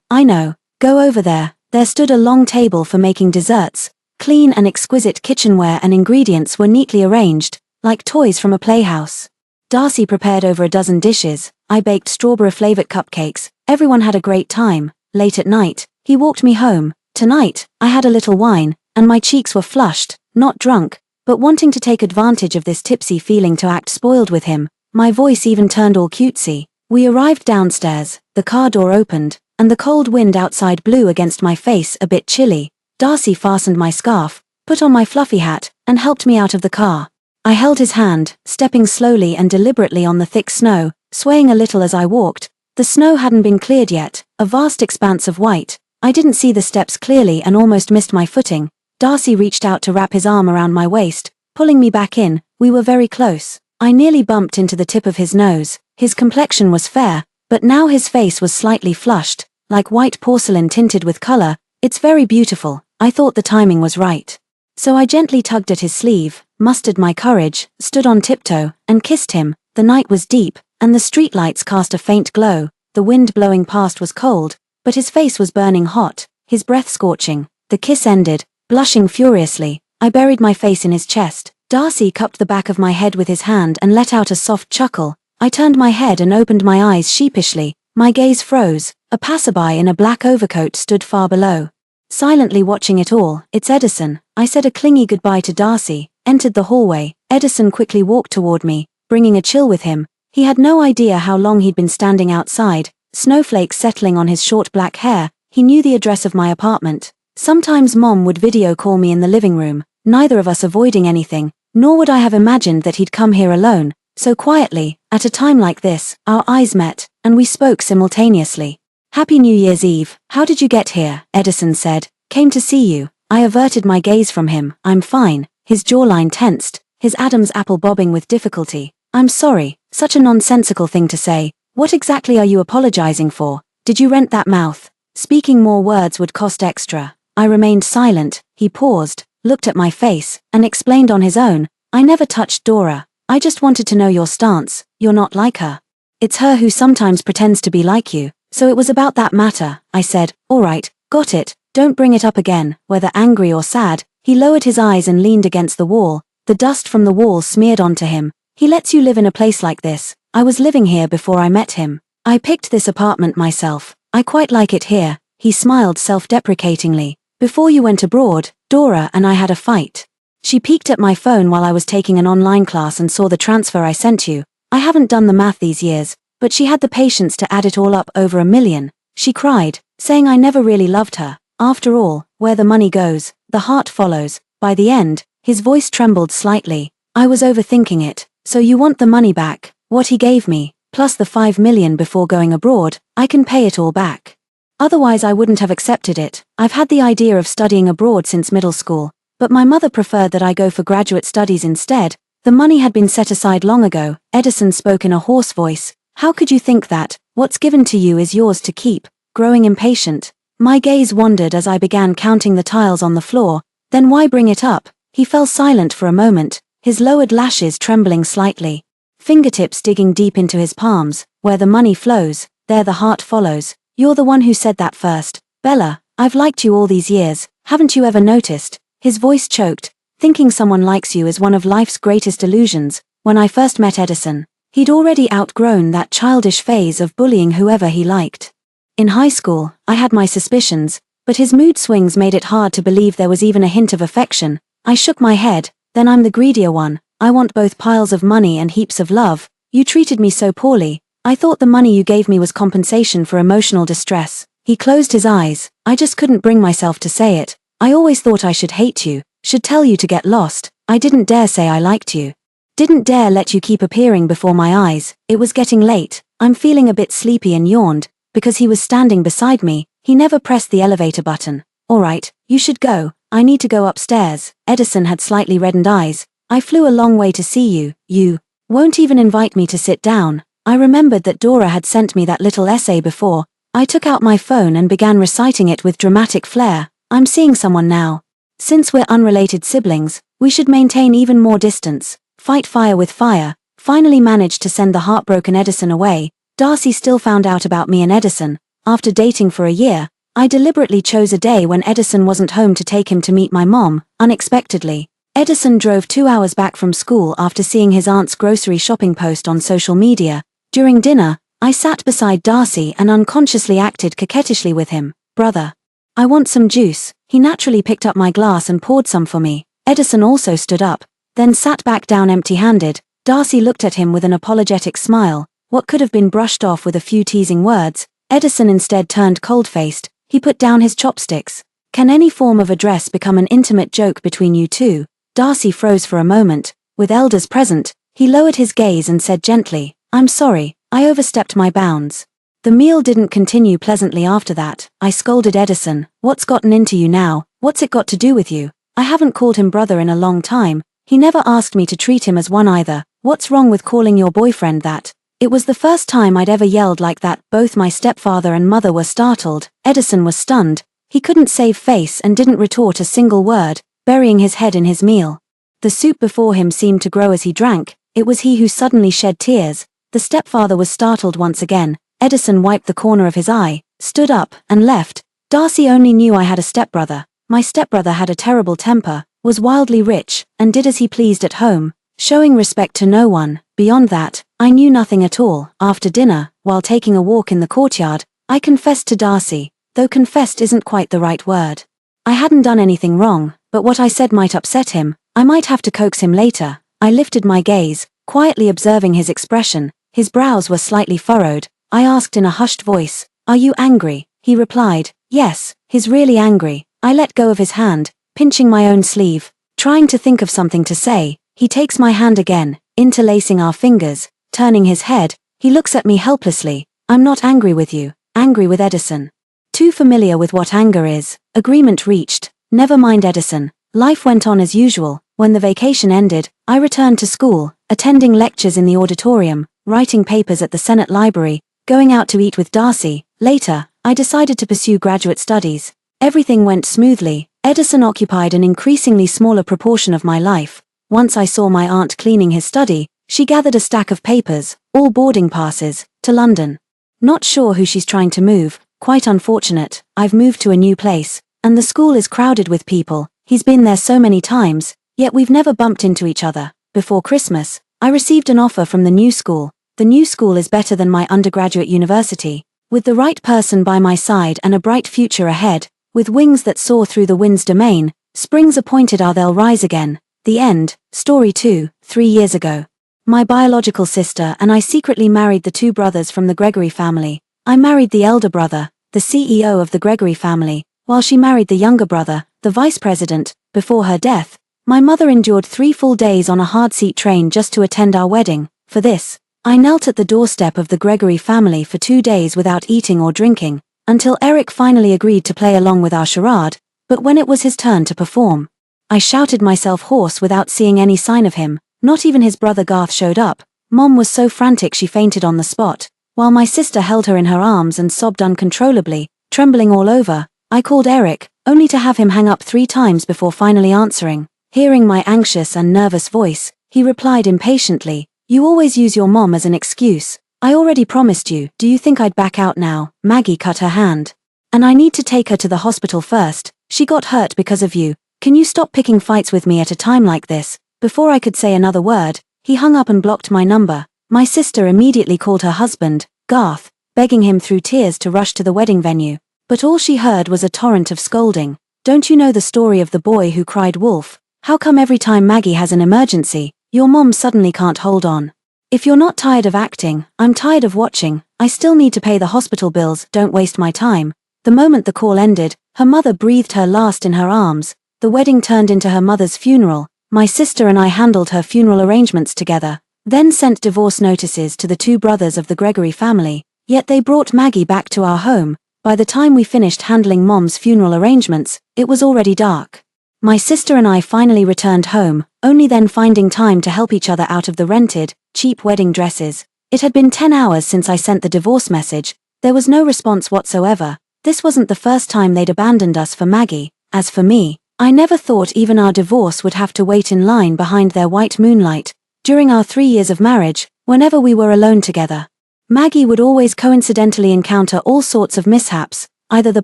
I know. Go over there." There stood a long table for making desserts. Clean and exquisite kitchenware and ingredients were neatly arranged, like toys from a playhouse. Darcy prepared over a dozen dishes. I baked strawberry-flavored cupcakes. Everyone had a great time. Late at night, he walked me home. Tonight, I had a little wine, and my cheeks were flushed, not drunk, but wanting to take advantage of this tipsy feeling to act spoiled with him. My voice even turned all cutesy. We arrived downstairs, the car door opened, and the cold wind outside blew against my face a bit chilly. Darcy fastened my scarf, put on my fluffy hat, and helped me out of the car. I held his hand, stepping slowly and deliberately on the thick snow, swaying a little as I walked. The snow hadn't been cleared yet, a vast expanse of white. I didn't see the steps clearly and almost missed my footing. Darcy reached out to wrap his arm around my waist, pulling me back in. We were very close. I nearly bumped into the tip of his nose. His complexion was fair, but now his face was slightly flushed, like white porcelain tinted with color. "It's very beautiful." I thought the timing was right. So I gently tugged at his sleeve, mustered my courage, stood on tiptoe, and kissed him. The night was deep, and the streetlights cast a faint glow. The wind blowing past was cold, but his face was burning hot, his breath scorching. The kiss ended. Blushing furiously, I buried my face in his chest. Darcy cupped the back of my head with his hand and let out a soft chuckle. I turned my head and opened my eyes sheepishly. My gaze froze. A passerby in a black overcoat stood far below, silently watching it all. "It's Edison." I said a clingy goodbye to Darcy, entered the hallway. Edison quickly walked toward me, bringing a chill with him. He had no idea how long he'd been standing outside, snowflakes settling on his short black hair. He knew the address of my apartment. Sometimes Mom would video call me in the living room, neither of us avoiding anything, nor would I have imagined that he'd come here alone, so quietly. At a time like this, our eyes met. and we spoke simultaneously. "Happy New Year's Eve, how did you get here?" Edison said. "Came to see you." I averted my gaze from him. "I'm fine." His jawline tensed, his Adam's apple bobbing with difficulty. "I'm sorry, such a nonsensical thing to say. What exactly are you apologizing for? Did you rent that mouth?" Speaking more words would cost extra. I remained silent. He paused, looked at my face, and explained on his own. "I never touched Dora. I just wanted to know your stance. You're not like her. It's her who sometimes pretends to be like you. So it was about that matter." I said. "All right, got it. Don't bring it up again." Whether angry or sad, he lowered his eyes and leaned against the wall. The dust from the wall smeared onto him. "He lets you live in a place like this. I was living here before I met him. I picked this apartment myself. I quite like it here." He smiled self-deprecatingly. "Before you went abroad, Dora and I had a fight. She peeked at my phone while I was taking an online class and saw the transfer I sent you. I haven't done the math these years, but she had the patience to add it all up over $1 million. She cried, saying I never really loved her. After all, where the money goes, the heart follows." By the end, his voice trembled slightly. "I was overthinking it. So you want the money back? What he gave me, plus the $5 million before going abroad, I can pay it all back. Otherwise I wouldn't have accepted it. I've had the idea of studying abroad since middle school, but my mother preferred that I go for graduate studies instead. The money had been set aside long ago." Edison spoke in a hoarse voice. "How could you think that? What's given to you is yours to keep." Growing impatient, my gaze wandered as I began counting the tiles on the floor. "Then why bring it up?" He fell silent for a moment, his lowered lashes trembling slightly. Fingertips digging deep into his palms. "Where the money flows, there the heart follows. You're the one who said that first. Bella, I've liked you all these years. Haven't you ever noticed?" His voice choked. "Thinking someone likes you is one of life's greatest illusions." When I first met Edison, he'd already outgrown that childish phase of bullying whoever he liked. In high school, I had my suspicions, but his mood swings made it hard to believe there was even a hint of affection. I shook my head. "Then I'm the greedier one. I want both piles of money and heaps of love. You treated me so poorly. I thought the money you gave me was compensation for emotional distress." He closed his eyes. "I just couldn't bring myself to say it. I always thought I should hate you, should tell you to get lost. I didn't dare say I liked you. Didn't dare let you keep appearing before my eyes." It was getting late. I'm feeling a bit sleepy and yawned. Because he was standing beside me, he never pressed the elevator button. "All right, you should go. I need to go upstairs." Edison had slightly reddened eyes. "I flew a long way to see you. You won't even invite me to sit down." I remembered that Dora had sent me that little essay before. I took out my phone and began reciting it with dramatic flair. "I'm seeing someone now. Since we're unrelated siblings, we should maintain even more distance. Fight fire with fire." Finally managed to send the heartbroken Edison away. Darcy still found out about me and Edison. After dating for a year, I deliberately chose a day when Edison wasn't home to take him to meet my mom, unexpectedly. Edison drove 2 hours back from school after seeing his aunt's grocery shopping post on social media. During dinner, I sat beside Darcy and unconsciously acted coquettishly with him. "Brother, I want some juice." He naturally picked up my glass and poured some for me. Edison also stood up, then sat back down empty-handed. Darcy looked at him with an apologetic smile. What could have been brushed off with a few teasing words, Edison instead turned cold-faced. He put down his chopsticks. "Can any form of address become an intimate joke between you two?" Darcy froze for a moment. With elders present, he lowered his gaze and said gently, "I'm sorry, I overstepped my bounds." The meal didn't continue pleasantly after that. I scolded Edison. "What's gotten into you now? What's it got to do with you? I haven't called him brother in a long time. He never asked me to treat him as one either. What's wrong with calling your boyfriend that?" It was the first time I'd ever yelled like that. Both my stepfather and mother were startled. Edison was stunned. He couldn't save face and didn't retort a single word, burying his head in his meal. The soup before him seemed to grow as he drank. It was he who suddenly shed tears. The stepfather was startled once again. Edison wiped the corner of his eye, stood up, and left. Darcy only knew I had a stepbrother. My stepbrother had a terrible temper, was wildly rich, and did as he pleased at home, showing respect to no one. Beyond that, I knew nothing at all. After dinner, while taking a walk in the courtyard, I confessed to Darcy, though confessed isn't quite the right word. I hadn't done anything wrong, but what I said might upset him. I might have to coax him later. I lifted my gaze, quietly observing his expression. His brows were slightly furrowed. I asked in a hushed voice, "Are you angry?" He replied, "Yes, he's really angry." I let go of his hand, pinching my own sleeve, trying to think of something to say. He takes my hand again, interlacing our fingers, turning his head. He looks at me helplessly. I'm not angry with you, angry with Edison. Too familiar with what anger is. Agreement reached. Never mind Edison. Life went on as usual. When the vacation ended, I returned to school, attending lectures in the auditorium, writing papers at the Senate Library, going out to eat with Darcy. Later, I decided to pursue graduate studies. Everything went smoothly. Edison occupied an increasingly smaller proportion of my life. Once I saw my aunt cleaning his study, she gathered a stack of papers, all boarding passes, to London. Not sure who she's trying to move. Quite unfortunate. I've moved to a new place, and the school is crowded with people. He's been there so many times, yet we've never bumped into each other. Before Christmas, I received an offer from the new school. The new school is better than my undergraduate university. With the right person by my side and a bright future ahead, with wings that soar through the wind's domain, springs appointed are they'll rise again. The end. Story 2, 3 years ago. My biological sister and I secretly married the 2 brothers from the Gregory family. I married the elder brother, the CEO of the Gregory family, while she married the younger brother, the vice president. Before her death, my mother endured 3 full days on a hard-seat train just to attend our wedding. For this, I knelt at the doorstep of the Gregory family for 2 days without eating or drinking, until Eric finally agreed to play along with our charade. But when it was his turn to perform, I shouted myself hoarse without seeing any sign of him. Not even his brother Garth showed up. Mom was so frantic she fainted on the spot, while my sister held her in her arms and sobbed uncontrollably, trembling all over. I called Eric, only to have him hang up 3 times before finally answering. Hearing my anxious and nervous voice, he replied impatiently, "You always use your mom as an excuse. I already promised you. Do you think I'd back out now?" Maggie cut her hand. "And I need to take her to the hospital first. She got hurt because of you. Can you stop picking fights with me at a time like this?" Before I could say another word, he hung up and blocked my number. My sister immediately called her husband, Garth, begging him through tears to rush to the wedding venue. But all she heard was a torrent of scolding. "Don't you know the story of the boy who cried wolf? How come every time Maggie has an emergency, your mom suddenly can't hold on? If you're not tired of acting, I'm tired of watching. I still need to pay the hospital bills. Don't waste my time." The moment the call ended, her mother breathed her last in her arms. The wedding turned into her mother's funeral. My sister and I handled her funeral arrangements together, then sent divorce notices to the 2 brothers of the Gregory family, yet they brought Maggie back to our home. By the time we finished handling Mom's funeral arrangements, it was already dark. My sister and I finally returned home, only then finding time to help each other out of the rented, cheap wedding dresses. It had been 10 hours since I sent the divorce message. There was no response whatsoever. This wasn't the first time they'd abandoned us for Maggie. As for me, I never thought even our divorce would have to wait in line behind their white moonlight. During our 3 years of marriage, whenever we were alone together, Maggie would always coincidentally encounter all sorts of mishaps. Either the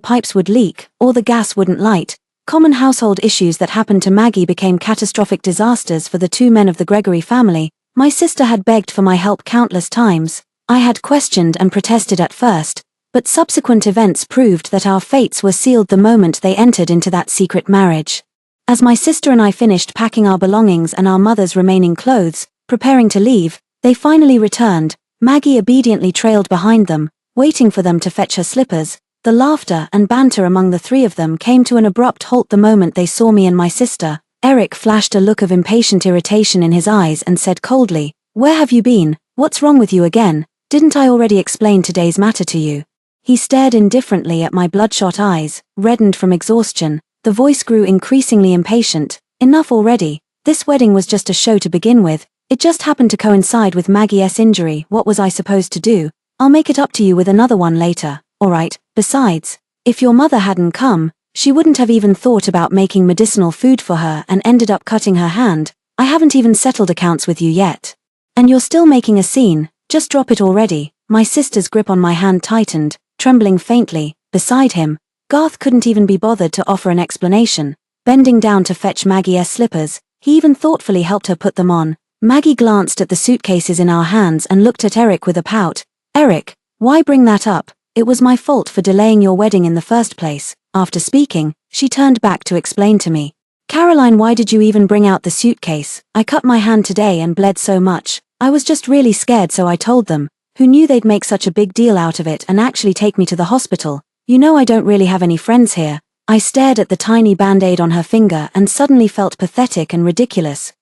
pipes would leak, or the gas wouldn't light. Common household issues that happened to Maggie became catastrophic disasters for the 2 men of the Gregory family. My sister had begged for my help countless times. I had questioned and protested at first, but subsequent events proved that our fates were sealed the moment they entered into that secret marriage. As my sister and I finished packing our belongings and our mother's remaining clothes, preparing to leave, they finally returned. Maggie obediently trailed behind them, waiting for them to fetch her slippers. The laughter and banter among the 3 of them came to an abrupt halt the moment they saw me and my sister. Eric flashed a look of impatient irritation in his eyes and said coldly, "Where have you been? What's wrong with you again? Didn't I already explain today's matter to you?" He stared indifferently at my bloodshot eyes, reddened from exhaustion. The voice grew increasingly impatient. "Enough already. This wedding was just a show to begin with. It just happened to coincide with Maggie's injury. What was I supposed to do? I'll make it up to you with another one later. Alright, besides, if your mother hadn't come, she wouldn't have even thought about making medicinal food for her and ended up cutting her hand. I haven't even settled accounts with you yet. And you're still making a scene. Just drop it already." My sister's grip on my hand tightened, trembling faintly. Beside him, Garth couldn't even be bothered to offer an explanation. Bending down to fetch Maggie's slippers, he even thoughtfully helped her put them on. Maggie glanced at the suitcases in our hands and looked at Eric with a pout. "Eric, why bring that up? It was my fault for delaying your wedding in the first place." After speaking, she turned back to explain to me. "Caroline, why did you even bring out the suitcase? I cut my hand today and bled so much. I was just really scared, so I told them. Who knew they'd make such a big deal out of it and actually take me to the hospital? You know I don't really have any friends here." I stared at the tiny band-aid on her finger and suddenly felt pathetic and ridiculous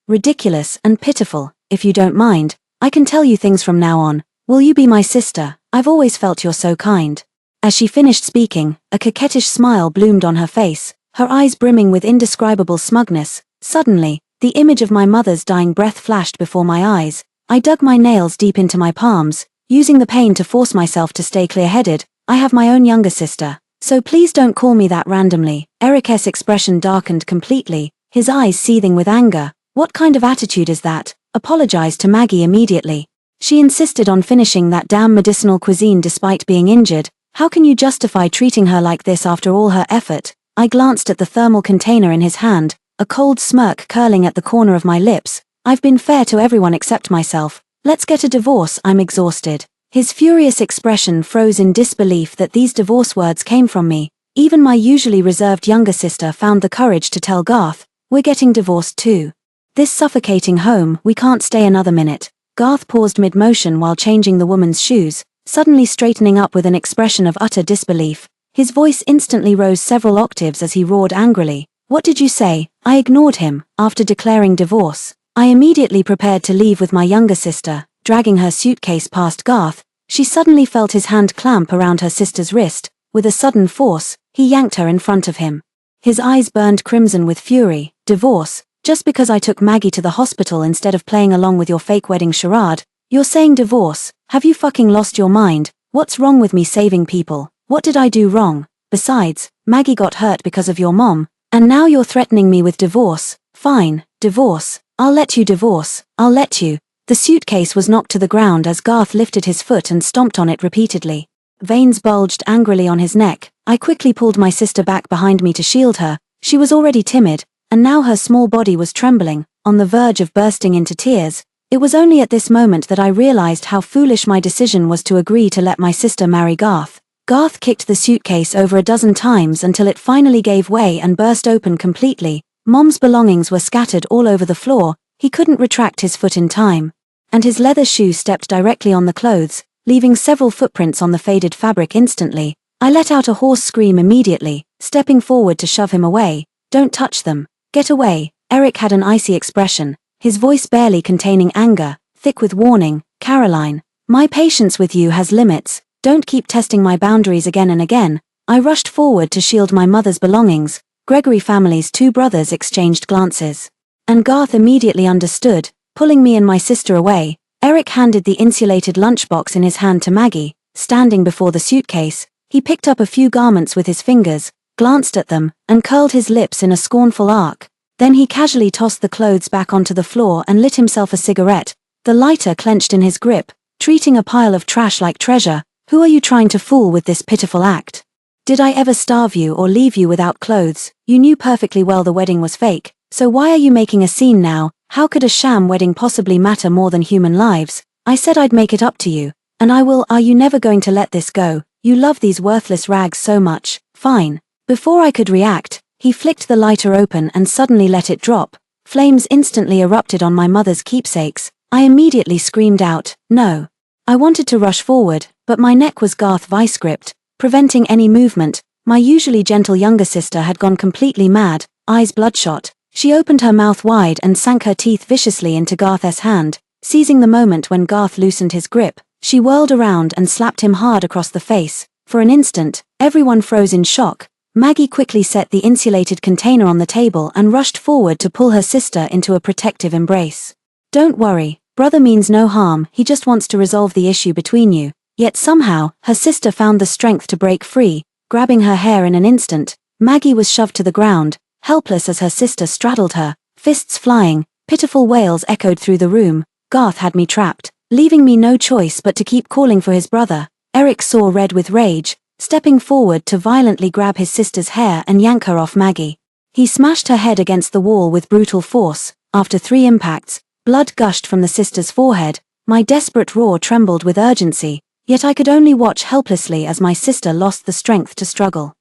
and pitiful. "If you don't mind, I can tell you things from now on. Will you be my sister? I've always felt you're so kind." As she finished speaking, a coquettish smile bloomed on her face, her eyes brimming with indescribable smugness. Suddenly, the image of my mother's dying breath flashed before my eyes. I dug my nails deep into my palms, using the pain to force myself to stay clear-headed. "I have my own younger sister, so please don't call me that randomly." Eric's expression darkened completely, his eyes seething with anger. "What kind of attitude is that?" Apologized to Maggie immediately. She insisted on finishing that damn medicinal cuisine despite being injured. "How can you justify treating her like this after all her effort?" I glanced at the thermal container in his hand, a cold smirk curling at the corner of my lips. "I've been fair to everyone except myself. Let's get a divorce, I'm exhausted." His furious expression froze in disbelief that these divorce words came from me. Even my usually reserved younger sister found the courage to tell Garth, "We're getting divorced too. This suffocating home, we can't stay another minute." Garth paused mid-motion while changing the woman's shoes, suddenly straightening up with an expression of utter disbelief. His voice instantly rose several octaves as he roared angrily. "What did you say?" I ignored him. After declaring divorce, I immediately prepared to leave with my younger sister. Dragging her suitcase past Garth, she suddenly felt his hand clamp around her sister's wrist. With a sudden force, he yanked her in front of him. His eyes burned crimson with fury. "Divorce? Just because I took Maggie to the hospital instead of playing along with your fake wedding charade? You're saying divorce? Have you fucking lost your mind? What's wrong with me saving people? What did I do wrong? Besides, Maggie got hurt because of your mom, and now you're threatening me with divorce." "Fine, divorce. I'll let you divorce. I'll let you." The suitcase was knocked to the ground as Garth lifted his foot and stomped on it repeatedly. Veins bulged angrily on his neck. I quickly pulled my sister back behind me to shield her. She was already timid, and now her small body was trembling, on the verge of bursting into tears. It was only at this moment that I realized how foolish my decision was to agree to let my sister marry Garth. Garth kicked the suitcase over a dozen times until it finally gave way and burst open completely. Mom's belongings were scattered all over the floor. He couldn't retract his foot in time, and his leather shoe stepped directly on the clothes, leaving several footprints on the faded fabric instantly. I let out a hoarse scream immediately, stepping forward to shove him away. "Don't touch them. Get away." Eric had an icy expression, his voice barely containing anger, thick with warning. "Caroline, my patience with you has limits. Don't keep testing my boundaries again and again." I rushed forward to shield my mother's belongings. Gregory family's two brothers exchanged glances, and Garth immediately understood, pulling me and my sister away. Eric handed the insulated lunchbox in his hand to Maggie. Standing before the suitcase, he picked up a few garments with his fingers, glanced at them, and curled his lips in a scornful arc. Then he casually tossed the clothes back onto the floor and lit himself a cigarette, the lighter clenched in his grip, treating a pile of trash like treasure. "Who are you trying to fool with this pitiful act? Did I ever starve you or leave you without clothes? You knew perfectly well the wedding was fake, so why are you making a scene now? How could a sham wedding possibly matter more than human lives? I said I'd make it up to you, and I will. Are you never going to let this go? You love these worthless rags so much. Fine." Before I could react, he flicked the lighter open and suddenly let it drop. Flames instantly erupted on my mother's keepsakes. I immediately screamed out, "No." I wanted to rush forward, but my neck was Garth vice-gripped, preventing any movement. My usually gentle younger sister had gone completely mad, eyes bloodshot. She opened her mouth wide and sank her teeth viciously into Garth's hand. Seizing the moment when Garth loosened his grip, she whirled around and slapped him hard across the face. For an instant, everyone froze in shock. Maggie quickly set the insulated container on the table and rushed forward to pull her sister into a protective embrace. "Don't worry, brother means no harm, he just wants to resolve the issue between you." Yet somehow, her sister found the strength to break free. Grabbing her hair in an instant, Maggie was shoved to the ground, helpless as her sister straddled her, fists flying. Pitiful wails echoed through the room. Garth had me trapped, leaving me no choice but to keep calling for his brother. Eric saw red with rage, stepping forward to violently grab his sister's hair and yank her off Maggie. He smashed her head against the wall with brutal force. After 3 impacts, blood gushed from the sister's forehead. My desperate roar trembled with urgency, yet I could only watch helplessly as my sister lost the strength to struggle.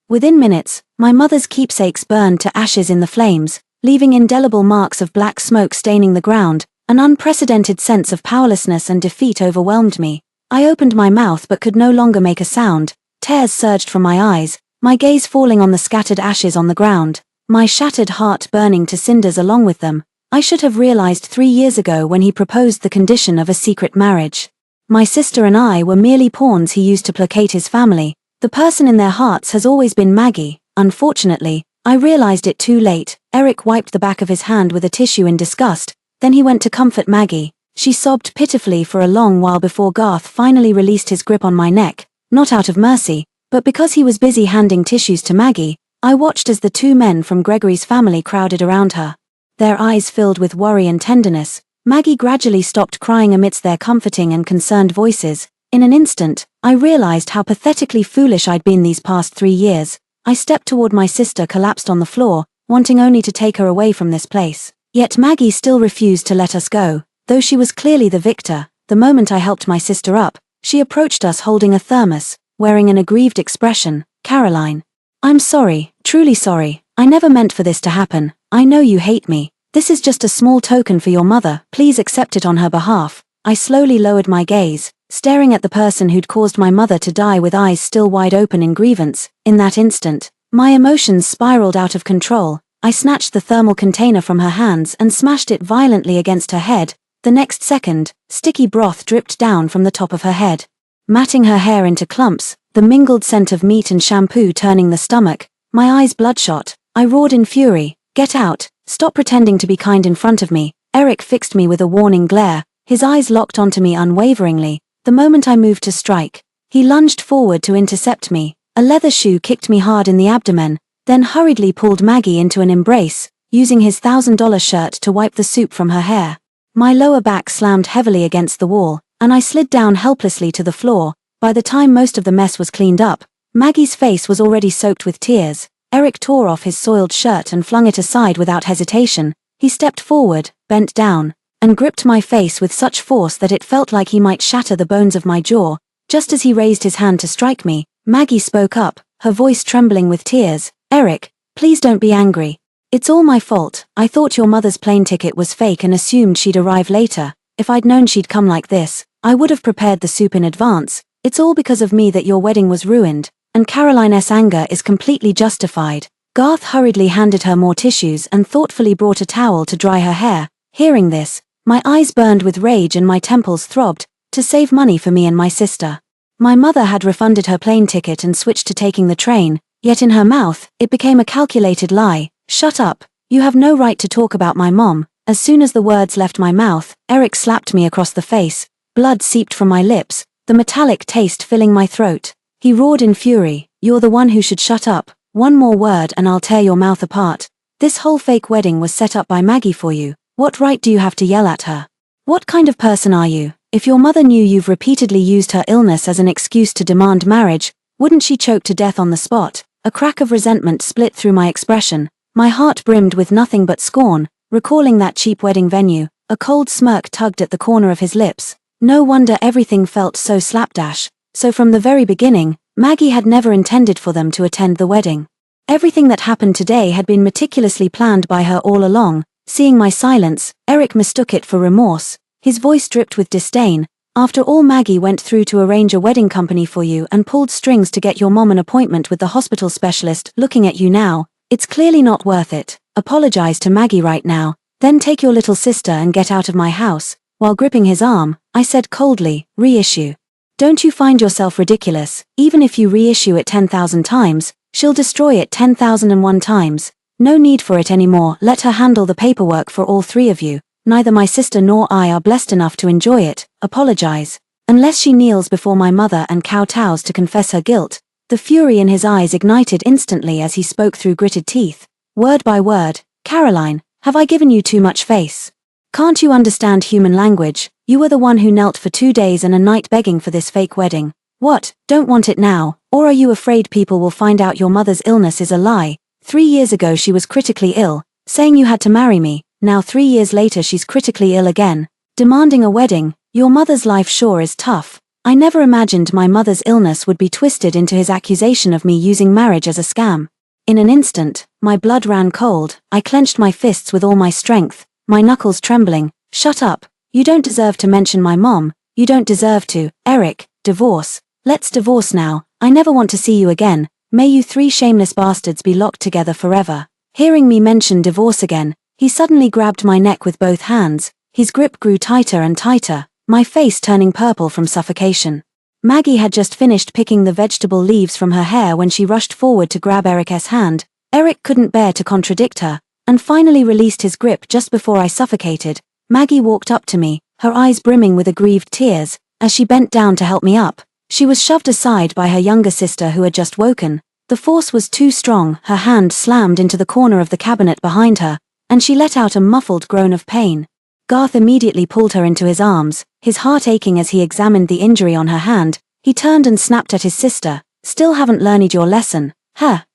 Within minutes, my mother's keepsakes burned to ashes in the flames, leaving indelible marks of black smoke staining the ground. An unprecedented sense of powerlessness and defeat overwhelmed me. I opened my mouth but could no longer make a sound. Tears surged from my eyes, my gaze falling on the scattered ashes on the ground, my shattered heart burning to cinders along with them. I should have realized 3 years ago when he proposed the condition of a secret marriage. My sister and I were merely pawns he used to placate his family. The person in their hearts has always been Maggie. Unfortunately, I realized it too late. Eric wiped the back of his hand with a tissue in disgust. Then he went to comfort Maggie. She sobbed pitifully for a long while before Garth finally released his grip on my neck, not out of mercy, but because he was busy handing tissues to Maggie. I watched as the two men from Gregory's family crowded around her. Their eyes filled with worry and tenderness. Maggie gradually stopped crying amidst their comforting and concerned voices. In an instant, I realized how pathetically foolish I'd been these past 3 years. I stepped toward my sister, collapsed on the floor, wanting only to take her away from this place. Yet Maggie still refused to let us go. Though she was clearly the victor, the moment I helped my sister up, she approached us holding a thermos, wearing an aggrieved expression. "Caroline. I'm sorry, truly sorry. I never meant for this to happen. I know you hate me. This is just a small token for your mother. Please accept it on her behalf." I slowly lowered my gaze, staring at the person who'd caused my mother to die with eyes still wide open in grievance. In that instant, my emotions spiraled out of control. I snatched the thermal container from her hands and smashed it violently against her head. The next second, sticky broth dripped down from the top of her head, matting her hair into clumps, the mingled scent of meat and shampoo turning the stomach. My eyes bloodshot. I roared in fury, "Get out! Stop pretending to be kind in front of me." Eric fixed me with a warning glare, his eyes locked onto me unwaveringly. The moment I moved to strike, he lunged forward to intercept me. A leather shoe kicked me hard in the abdomen, then hurriedly pulled Maggie into an embrace, using his $1,000 shirt to wipe the soup from her hair. My lower back slammed heavily against the wall, and I slid down helplessly to the floor. By the time most of the mess was cleaned up, Maggie's face was already soaked with tears. Eric tore off his soiled shirt and flung it aside without hesitation. He stepped forward, bent down, and gripped my face with such force that it felt like he might shatter the bones of my jaw. Just as he raised his hand to strike me, Maggie spoke up, her voice trembling with tears. "Eric, please don't be angry. It's all my fault. I thought your mother's plane ticket was fake and assumed she'd arrive later. If I'd known she'd come like this, I would have prepared the soup in advance. It's all because of me that your wedding was ruined, and Caroline's anger is completely justified." Garth hurriedly handed her more tissues and thoughtfully brought a towel to dry her hair. Hearing this, my eyes burned with rage and my temples throbbed. To save money for me and my sister, my mother had refunded her plane ticket and switched to taking the train, yet in her mouth, it became a calculated lie. "Shut up. You have no right to talk about my mom." As soon as the words left my mouth, Eric slapped me across the face. Blood seeped from my lips, the metallic taste filling my throat. He roared in fury, "You're the one who should shut up. One more word and I'll tear your mouth apart. This whole fake wedding was set up by Maggie for you. What right do you have to yell at her? What kind of person are you? If your mother knew you've repeatedly used her illness as an excuse to demand marriage, wouldn't she choke to death on the spot?" A crack of resentment split through my expression. My heart brimmed with nothing but scorn. Recalling that cheap wedding venue, a cold smirk tugged at the corner of his lips. No wonder everything felt so slapdash. So from the very beginning, Maggie had never intended for them to attend the wedding. Everything that happened today had been meticulously planned by her all along. Seeing my silence, Eric mistook it for remorse. His voice dripped with disdain. "After all Maggie went through to arrange a wedding company for you and pulled strings to get your mom an appointment with the hospital specialist, looking at you now, it's clearly not worth it. Apologize to Maggie right now, then take your little sister and get out of my house." While gripping his arm, I said coldly, "Reissue. Don't you find yourself ridiculous? Even if you reissue it 10,000 times, she'll destroy it 10,001 times. No need for it anymore. Let her handle the paperwork for all three of you. Neither my sister nor I are blessed enough to enjoy it. Apologize. Unless she kneels before my mother and kowtows to confess her guilt." The fury in his eyes ignited instantly as he spoke through gritted teeth. Word by word, "Caroline, have I given you too much face? Can't you understand human language? You were the one who knelt for 2 days and a night begging for this fake wedding. What, don't want it now? Or are you afraid people will find out your mother's illness is a lie? 3 years ago she was critically ill, saying you had to marry me. Now 3 years later she's critically ill again, demanding a wedding. Your mother's life sure is tough. I never imagined my mother's illness would be twisted into his accusation of me using marriage as a scam." In an instant, my blood ran cold. I clenched my fists with all my strength, my knuckles trembling. "Shut up. You don't deserve to mention my mom. You don't deserve to. Eric, divorce. Let's divorce now. I never want to see you again. May you 3 shameless bastards be locked together forever." Hearing me mention divorce again, he suddenly grabbed my neck with both hands. His grip grew tighter and tighter. my face turning purple from suffocation. Maggie had just finished picking the vegetable leaves from her hair when she rushed forward to grab Eric's hand. Eric couldn't bear to contradict her, and finally released his grip just before I suffocated. Maggie walked up to me, her eyes brimming with aggrieved tears, as she bent down to help me up. She was shoved aside by her younger sister who had just woken. The force was too strong, her hand slammed into the corner of the cabinet behind her, and she let out a muffled groan of pain. Garth immediately pulled her into his arms, his heart aching as he examined the injury on her hand. He turned and snapped at his sister. "Still haven't learned your lesson.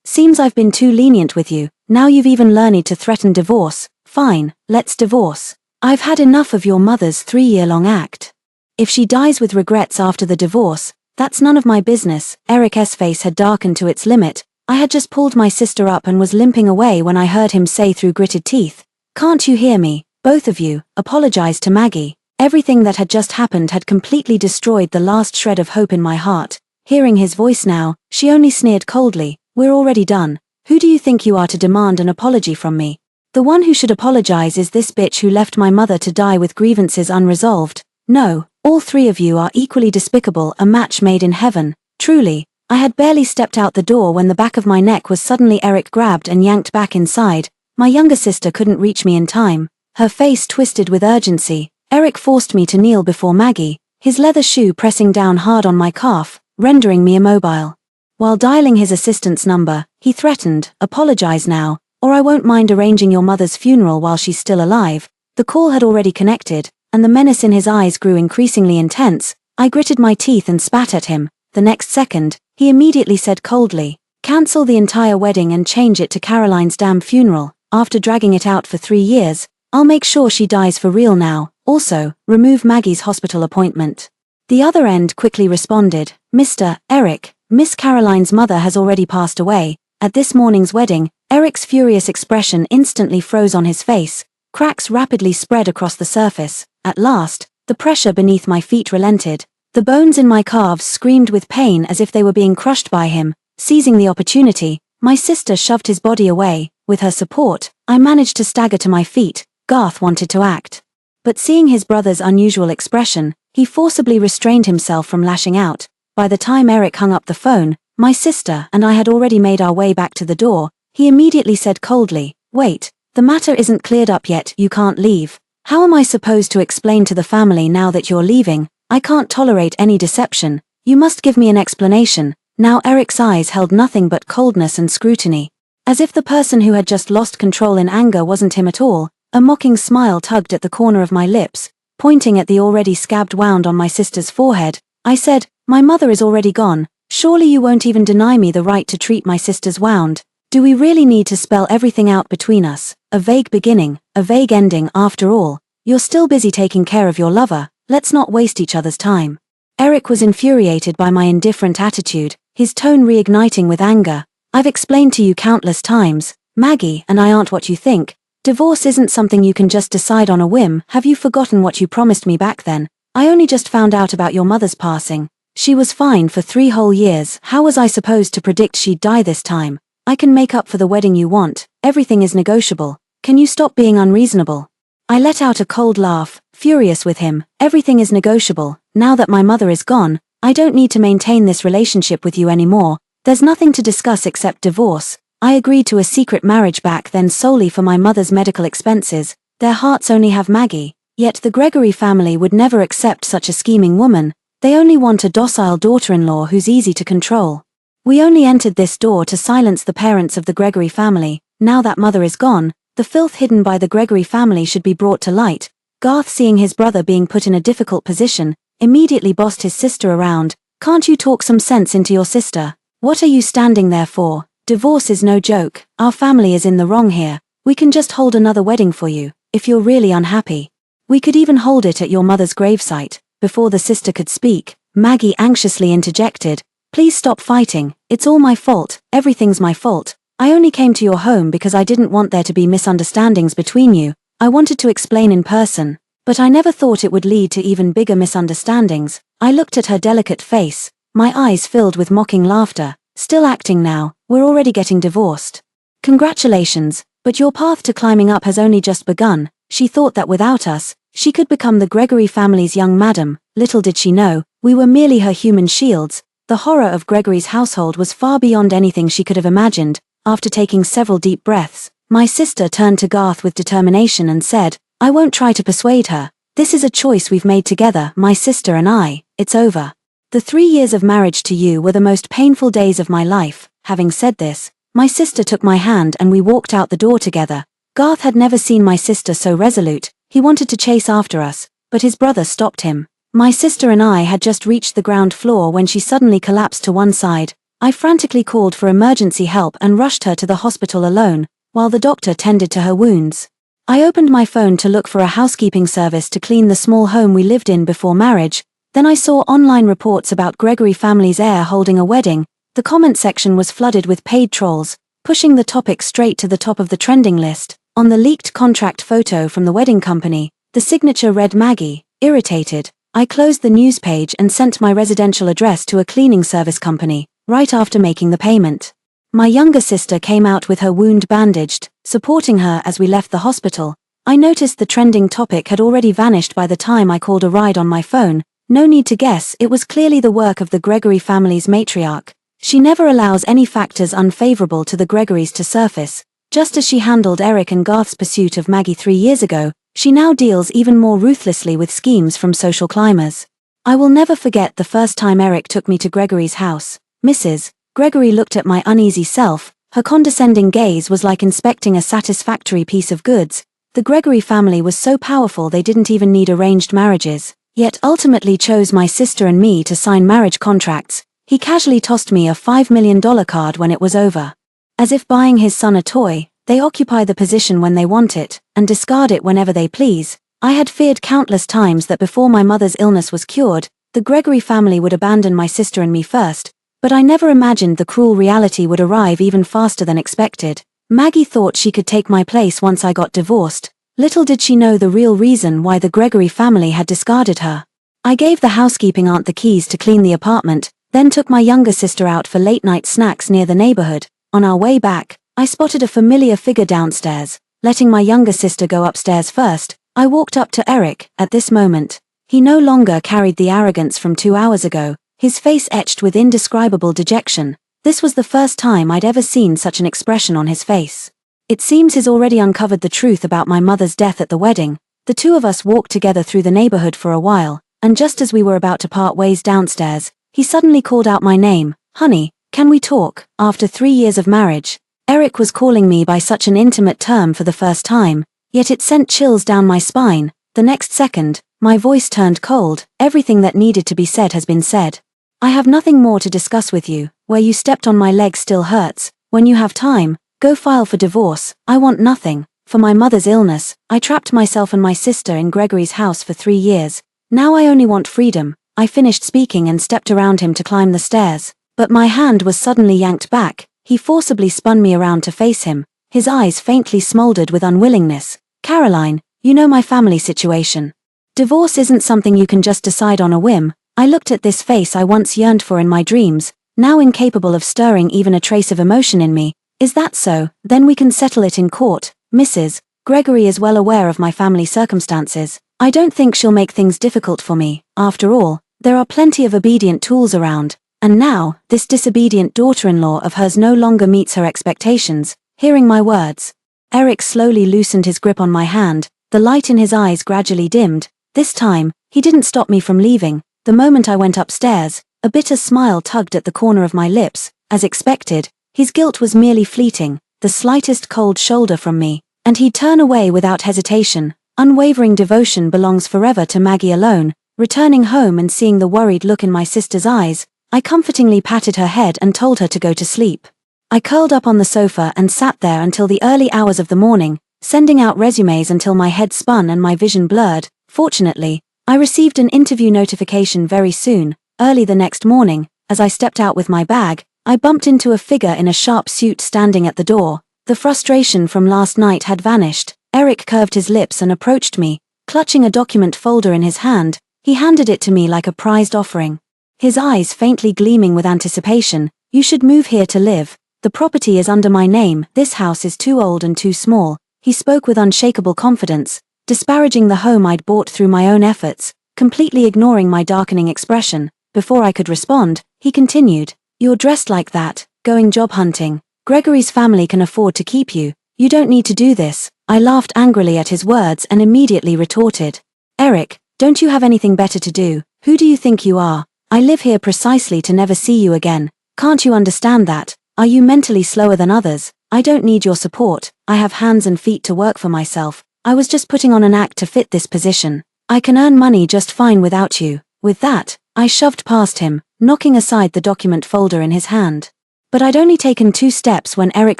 Seems I've been too lenient with you. Now you've even learned to threaten divorce. Fine, let's divorce. I've had enough of your mother's 3-year-long act. If she dies with regrets after the divorce, that's none of my business." Eric's face had darkened to its limit. I had just pulled my sister up and was limping away when I heard him say through gritted teeth, "Can't you hear me, both of you? Apologize to Maggie." Everything that had just happened had completely destroyed the last shred of hope in my heart. Hearing his voice now, she only sneered coldly, "We're already done. Who do you think you are to demand an apology from me? The one who should apologize is this bitch who left my mother to die with grievances unresolved. No, all three of you are equally despicable, a match made in heaven, truly." I had barely stepped out the door when the back of my neck was suddenly grabbed and yanked back inside. My younger sister couldn't reach me in time. Her face twisted with urgency. Eric forced me to kneel before Maggie, his leather shoe pressing down hard on my calf, rendering me immobile. While dialing his assistant's number, he threatened, "Apologize now, or I won't mind arranging your mother's funeral while she's still alive." The call had already connected, and the menace in his eyes grew increasingly intense. I gritted my teeth and spat at him. The next second, he immediately said coldly, "Cancel the entire wedding and change it to Caroline's damn funeral. After dragging it out for 3 years, I'll make sure she dies for real now. Also, remove Maggie's hospital appointment." The other end quickly responded, "Mr. Eric, Miss Caroline's mother has already passed away." At this morning's wedding, Eric's furious expression instantly froze on his face. Cracks rapidly spread across the surface. At last, the pressure beneath my feet relented. The bones in my calves screamed with pain as if they were being crushed by him. Seizing the opportunity, my sister shoved his body away. With her support, I managed to stagger to my feet. Garth wanted to act. But seeing his brother's unusual expression, he forcibly restrained himself from lashing out. By the time Eric hung up the phone, my sister and I had already made our way back to the door. He immediately said coldly, "Wait, the matter isn't cleared up yet. You can't leave. How am I supposed to explain to the family now that you're leaving? I can't tolerate any deception. You must give me an explanation." Now Eric's eyes held nothing but coldness and scrutiny. As if the person who had just lost control in anger wasn't him at all, a mocking smile tugged at the corner of my lips. Pointing at the already scabbed wound on my sister's forehead, I said, "My mother is already gone. Surely you won't even deny me the right to treat my sister's wound. Do we really need to spell everything out between us? A vague beginning, a vague ending after all. You're still busy taking care of your lover. Let's not waste each other's time." Eric was infuriated by my indifferent attitude, his tone reigniting with anger. "I've explained to you countless times, Maggie and I aren't what you think. Divorce isn't something you can just decide on a whim. Have you forgotten what you promised me back then? I only just found out about your mother's passing. She was fine for 3 whole years. How was I supposed to predict she'd die this time? I can make up for the wedding you want. Everything is negotiable. Can you stop being unreasonable?" I let out a cold laugh, furious with him. "Everything is negotiable. Now that my mother is gone, I don't need to maintain this relationship with you anymore. There's nothing to discuss except divorce." I agreed to a secret marriage back then solely for my mother's medical expenses. Their hearts only have Maggie. Yet the Gregory family would never accept such a scheming woman. They only want a docile daughter-in-law who's easy to control. We only entered this door to silence the parents of the Gregory family. Now that mother is gone, the filth hidden by the Gregory family should be brought to light. Garth, seeing his brother being put in a difficult position, immediately bossed his sister around. "Can't you talk some sense into your sister? What are you standing there for? Divorce is no joke. Our family is in the wrong here. We can just hold another wedding for you, if you're really unhappy. We could even hold it at your mother's gravesite." Before the sister could speak, Maggie anxiously interjected, "Please stop fighting. It's all my fault. Everything's my fault. I only came to your home because I didn't want there to be misunderstandings between you. I wanted to explain in person, but I never thought it would lead to even bigger misunderstandings." I looked at her delicate face, my eyes filled with mocking laughter. "Still acting now? We're already getting divorced. Congratulations, but your path to climbing up has only just begun." She thought that without us, She could become the Gregory family's young madam. Little did she know, we were merely her human shields. The horror of Gregory's household was far beyond anything she could have imagined. After taking several deep breaths, my sister turned to Garth with determination and said, "I won't try to persuade her. This is a choice we've made together, my sister and I. It's over. The 3 years of marriage to you were the most painful days of my life." Having said this, my sister took my hand and we walked out the door together. Garth had never seen my sister so resolute. He wanted to chase after us, but his brother stopped him. My sister and I had just reached the ground floor when she suddenly collapsed to one side. I frantically called for emergency help and rushed her to the hospital alone, while the doctor tended to her wounds. I opened my phone to look for a housekeeping service to clean the small home we lived in before marriage. Then I saw online reports about Gregory family's heir holding a wedding. The comment section was flooded with paid trolls, pushing the topic straight to the top of the trending list. On the leaked contract photo from the wedding company, the signature read Maggie. Irritated, I closed the news page and sent my residential address to a cleaning service company, right after making the payment. My younger sister came out with her wound bandaged, supporting her as we left the hospital. I noticed the trending topic had already vanished by the time I called a ride on my phone. No need to guess, it was clearly the work of the Gregory family's matriarch. She never allows any factors unfavorable to the Gregorys to surface. Just as she handled Eric and Garth's pursuit of Maggie 3 years ago, she now deals even more ruthlessly with schemes from social climbers. I will never forget the first time Eric took me to Gregory's house. Mrs. Gregory looked at my uneasy self. Her condescending gaze was like inspecting a satisfactory piece of goods. The Gregory family was so powerful they didn't even need arranged marriages, yet ultimately chose my sister and me to sign marriage contracts. He casually tossed me a $5 million card when it was over. As if buying his son a toy, they occupy the position when they want it, and discard it whenever they please. I had feared countless times that before my mother's illness was cured, the Gregory family would abandon my sister and me first, but I never imagined the cruel reality would arrive even faster than expected. Maggie thought she could take my place once I got divorced. Little did she know the real reason why the Gregory family had discarded her. I gave the housekeeping aunt the keys to clean the apartment, then took my younger sister out for late-night snacks near the neighborhood. On our way back, I spotted a familiar figure downstairs. Letting my younger sister go upstairs first, I walked up to Eric. At this moment, he no longer carried the arrogance from 2 hours ago, his face etched with indescribable dejection. This was the first time I'd ever seen such an expression on his face. It seems he's already uncovered the truth about my mother's death at the wedding. The two of us walked together through the neighborhood for a while, and just as we were about to part ways downstairs, he suddenly called out my name. "Honey, can we talk?" After 3 years of marriage, Eric was calling me by such an intimate term for the first time, yet it sent chills down my spine. The next second, my voice turned cold. "Everything that needed to be said has been said. I have nothing more to discuss with you. Where you stepped on my leg still hurts. When you have time, go file for divorce. I want nothing. For my mother's illness, I trapped myself and my sister in Gregory's house for 3 years. Now I only want freedom." I finished speaking and stepped around him to climb the stairs. But my hand was suddenly yanked back. He forcibly spun me around to face him. His eyes faintly smoldered with unwillingness. "Caroline, you know my family situation. Divorce isn't something you can just decide on a whim." I looked at this face I once yearned for in my dreams, now incapable of stirring even a trace of emotion in me. "Is that so? Then we can settle it in court. Mrs. Gregory is well aware of my family circumstances. I don't think she'll make things difficult for me. After all, there are plenty of obedient tools around. And now, this disobedient daughter-in-law of hers no longer meets her expectations." Hearing my words, Eric slowly loosened his grip on my hand. The light in his eyes gradually dimmed. This time, he didn't stop me from leaving. The moment I went upstairs, a bitter smile tugged at the corner of my lips. As expected, his guilt was merely fleeting, the slightest cold shoulder from me, and he'd turn away without hesitation. Unwavering devotion belongs forever to Maggie alone. Returning home and seeing the worried look in my sister's eyes, I comfortingly patted her head and told her to go to sleep. I curled up on the sofa and sat there until the early hours of the morning, sending out resumes until my head spun and my vision blurred. Fortunately, I received an interview notification very soon. Early the next morning, as I stepped out with my bag, I bumped into a figure in a sharp suit standing at the door. The frustration from last night had vanished. Eric curved his lips and approached me. Clutching a document folder in his hand, he handed it to me like a prized offering. His eyes faintly gleaming with anticipation. "You should move here to live. The property is under my name. This house is too old and too small." He spoke with unshakable confidence. disparaging the home I'd bought through my own efforts, completely ignoring my darkening expression. Before I could respond, he continued, "You're dressed like that, going job hunting. Gregory's family can afford to keep you. You don't need to do this." I laughed angrily at his words and immediately retorted, "Eric, don't you have anything better to do? Who do you think you are? I live here precisely to never see you again. Can't you understand that? Are you mentally slower than others? I don't need your support. I have hands and feet to work for myself. I was just putting on an act to fit this position. I can earn money just fine without you." With that, I shoved past him, knocking aside the document folder in his hand. But I'd only taken 2 steps when Eric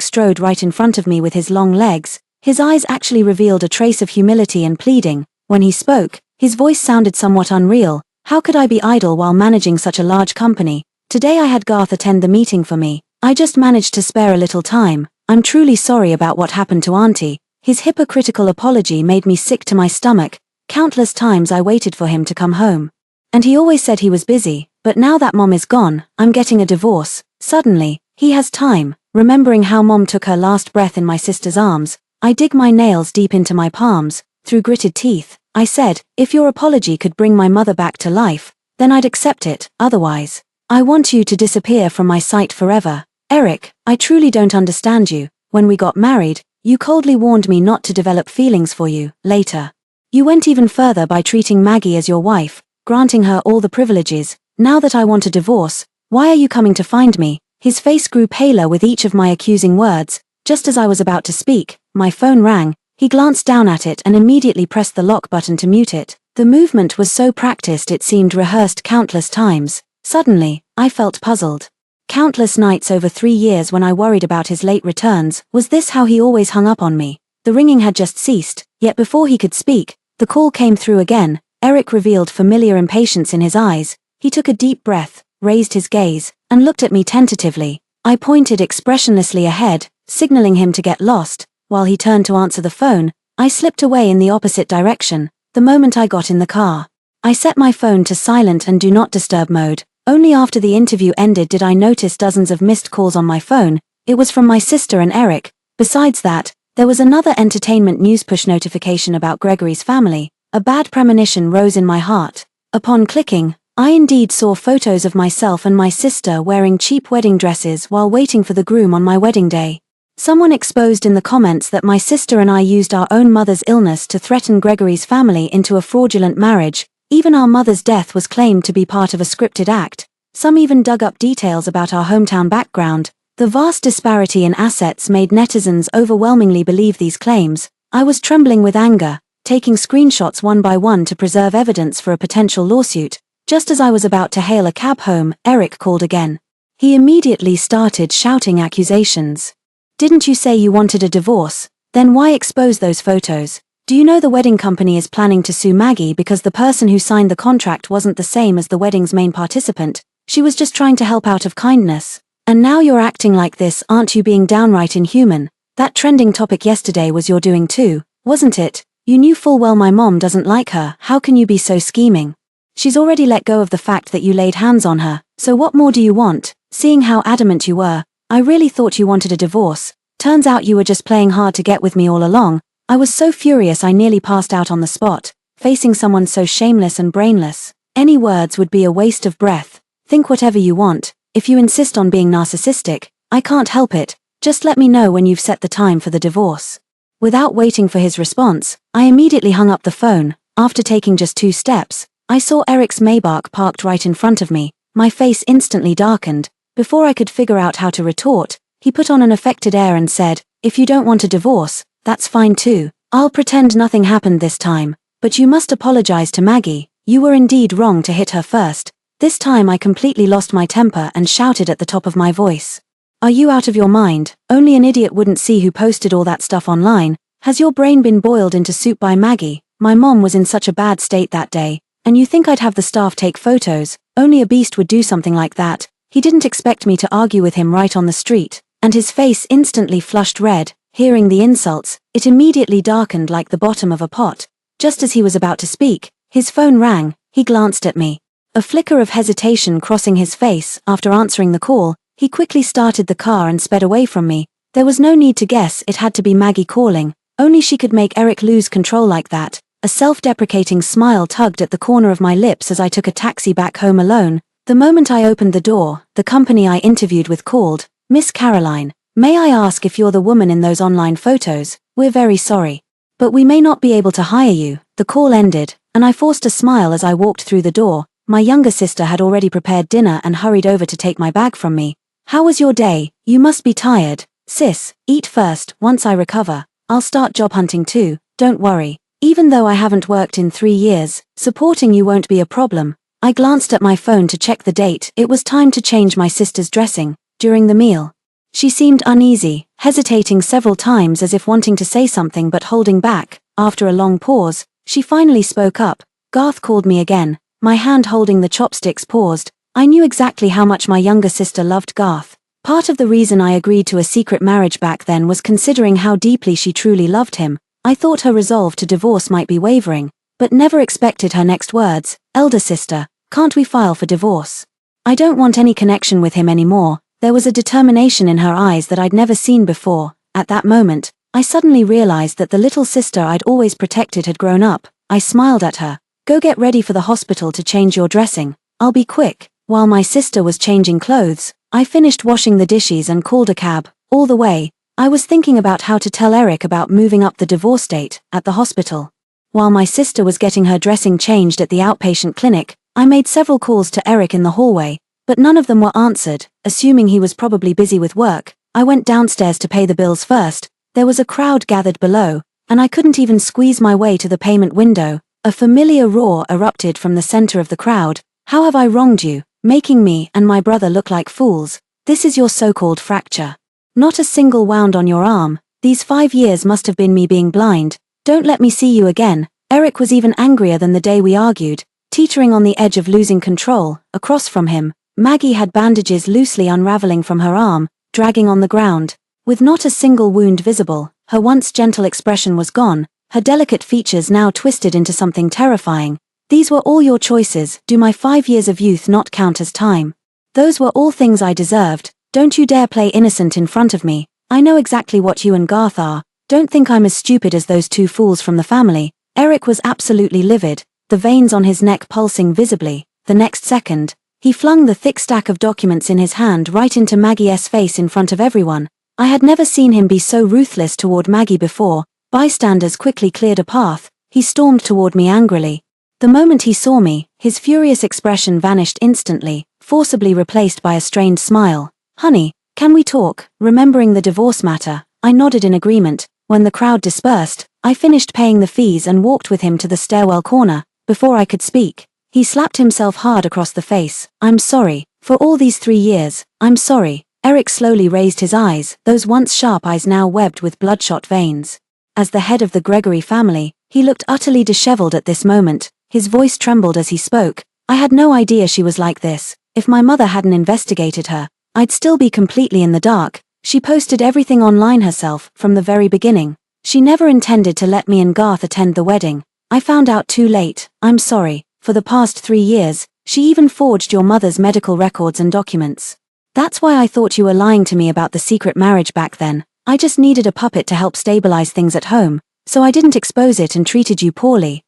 strode right in front of me with his long legs. His eyes actually revealed a trace of humility and pleading. When he spoke, his voice sounded somewhat unreal. "How could I be idle while managing such a large company? Today I had Garth attend the meeting for me. I just managed to spare a little time. I'm truly sorry about what happened to Auntie." His hypocritical apology made me sick to my stomach. Countless times I waited for him to come home. And he always said he was busy, but now that Mom is gone, I'm getting a divorce. Suddenly, he has time. Remembering how Mom took her last breath in my sister's arms, I dig my nails deep into my palms. Through gritted teeth, I said, "If your apology could bring my mother back to life, then I'd accept it. Otherwise, I want you to disappear from my sight forever." "Eric, I truly don't understand you. When we got married, you coldly warned me not to develop feelings for you. Later, you went even further by treating Maggie as your wife, granting her all the privileges. Now that I want a divorce, why are you coming to find me?" His face grew paler with each of my accusing words. Just as I was about to speak, my phone rang. He glanced down at it and immediately pressed the lock button to mute it. The movement was so practiced it seemed rehearsed countless times. Suddenly, I felt puzzled. Countless nights over 3 years when I worried about his late returns, was this how he always hung up on me? The ringing had just ceased, yet before he could speak, the call came through again. Eric revealed familiar impatience in his eyes. He took a deep breath, raised his gaze, and looked at me tentatively. I pointed expressionlessly ahead, signaling him to get lost. While he turned to answer the phone, I slipped away in the opposite direction. The moment I got in the car, I set my phone to silent and do not disturb mode. Only after the interview ended did I notice dozens of missed calls on my phone. It was from my sister and Eric. Besides that, there was another entertainment news push notification about Gregory's family. A bad premonition rose in my heart. Upon clicking, I indeed saw photos of myself and my sister wearing cheap wedding dresses while waiting for the groom on my wedding day. Someone exposed in the comments that my sister and I used our own mother's illness to threaten Gregory's family into a fraudulent marriage. Even our mother's death was claimed to be part of a scripted act. Some even dug up details about our hometown background. The vast disparity in assets made netizens overwhelmingly believe these claims. I was trembling with anger, taking screenshots one by one to preserve evidence for a potential lawsuit. Just as I was about to hail a cab home, Eric called again. He immediately started shouting accusations. "Didn't you say you wanted a divorce? Then why expose those photos? Do you know the wedding company is planning to sue Maggie because the person who signed the contract wasn't the same as the wedding's main participant? She was just trying to help out of kindness. And now you're acting like this. Aren't you being downright inhuman? That trending topic yesterday was your doing too, wasn't it? You knew full well my mom doesn't like her. How can you be so scheming? She's already let go of the fact that you laid hands on her, so what more do you want? Seeing how adamant you were, I really thought you wanted a divorce. Turns out you were just playing hard to get with me all along." I was so furious I nearly passed out on the spot. Facing someone so shameless and brainless, any words would be a waste of breath. Think whatever you want. If you insist on being narcissistic, I can't help it. Just let me know when you've set the time for the divorce. Without waiting for his response, I immediately hung up the phone. After taking just 2 steps, I saw Eric's Maybach parked right in front of me. My face instantly darkened. Before I could figure out how to retort, he put on an affected air and said, "If you don't want a divorce, that's fine too. I'll pretend nothing happened this time. But you must apologize to Maggie. You were indeed wrong to hit her first." This time I completely lost my temper and shouted at the top of my voice. "Are you out of your mind? Only an idiot wouldn't see who posted all that stuff online. Has your brain been boiled into soup by Maggie? My mom was in such a bad state that day. And you think I'd have the staff take photos? Only a beast would do something like that." He didn't expect me to argue with him right on the street, and his face instantly flushed red. Hearing the insults, it immediately darkened like the bottom of a pot. Just as he was about to speak, his phone rang. He glanced at me. A flicker of hesitation crossing his face. After answering the call, he quickly started the car and sped away from me. There was no need to guess, it had to be Maggie calling. Only she could make Eric lose control like that. A self-deprecating smile tugged at the corner of my lips as I took a taxi back home alone. The moment I opened the door, the company I interviewed with called. "Miss Caroline, may I ask if you're the woman in those online photos? We're very sorry, but we may not be able to hire you." The call ended, and I forced a smile as I walked through the door. My younger sister had already prepared dinner and hurried over to take my bag from me. "How was your day? You must be tired." "Sis, eat first. Once I recover, I'll start job hunting too, don't worry. Even though I haven't worked in 3 years, supporting you won't be a problem." I glanced at my phone to check the date. It was time to change my sister's dressing. During the meal, she seemed uneasy, hesitating several times as if wanting to say something but holding back. After a long pause, she finally spoke up. "Garth called me again." My hand holding the chopsticks paused. I knew exactly how much my younger sister loved Garth. Part of the reason I agreed to a secret marriage back then was considering how deeply she truly loved him. I thought her resolve to divorce might be wavering, but never expected her next words. "Elder sister, can't we file for divorce? I don't want any connection with him anymore." There was a determination in her eyes that I'd never seen before. At that moment, I suddenly realized that the little sister I'd always protected had grown up. I smiled at her. "Go get ready for the hospital to change your dressing. I'll be quick." While my sister was changing clothes, I finished washing the dishes and called a cab. All the way, I was thinking about how to tell Eric about moving up the divorce date at the hospital. While my sister was getting her dressing changed at the outpatient clinic, I made several calls to Eric in the hallway, but none of them were answered. Assuming he was probably busy with work, I went downstairs to pay the bills first. There was a crowd gathered below, and I couldn't even squeeze my way to the payment window. A familiar roar erupted from the center of the crowd. "How have I wronged you, making me and my brother look like fools? This is your so-called fracture. Not a single wound on your arm. These 5 years must have been me being blind. Don't let me see you again." Eric was even angrier than the day we argued, teetering on the edge of losing control. Across from him, Maggie had bandages loosely unraveling from her arm, dragging on the ground. With not a single wound visible, her once gentle expression was gone, her delicate features now twisted into something terrifying. "These were all your choices. Do my 5 years of youth not count as time? Those were all things I deserved. Don't you dare play innocent in front of me. I know exactly what you and Garth are. Don't think I'm as stupid as those 2 fools from the family." Eric was absolutely livid, the veins on his neck pulsing visibly. The next second, he flung the thick stack of documents in his hand right into Maggie's face in front of everyone. I had never seen him be so ruthless toward Maggie before. Bystanders quickly cleared a path. He stormed toward me angrily. The moment he saw me, his furious expression vanished instantly, forcibly replaced by a strained smile. "Honey, can we talk?" Remembering the divorce matter, I nodded in agreement. When the crowd dispersed, I finished paying the fees and walked with him to the stairwell corner. Before I could speak, he slapped himself hard across the face. "I'm sorry. For all these 3 years, I'm sorry." Eric slowly raised his eyes, those once sharp eyes now webbed with bloodshot veins. As the head of the Gregory family, he looked utterly disheveled at this moment. His voice trembled as he spoke. "I had no idea she was like this. If my mother hadn't investigated her, I'd still be completely in the dark. She posted everything online herself, from the very beginning. She never intended to let me and Garth attend the wedding. I found out too late. I'm sorry. For the past 3 years, she even forged your mother's medical records and documents. That's why I thought you were lying to me about the secret marriage back then. I just needed a puppet to help stabilize things at home, so I didn't expose it and treated you poorly."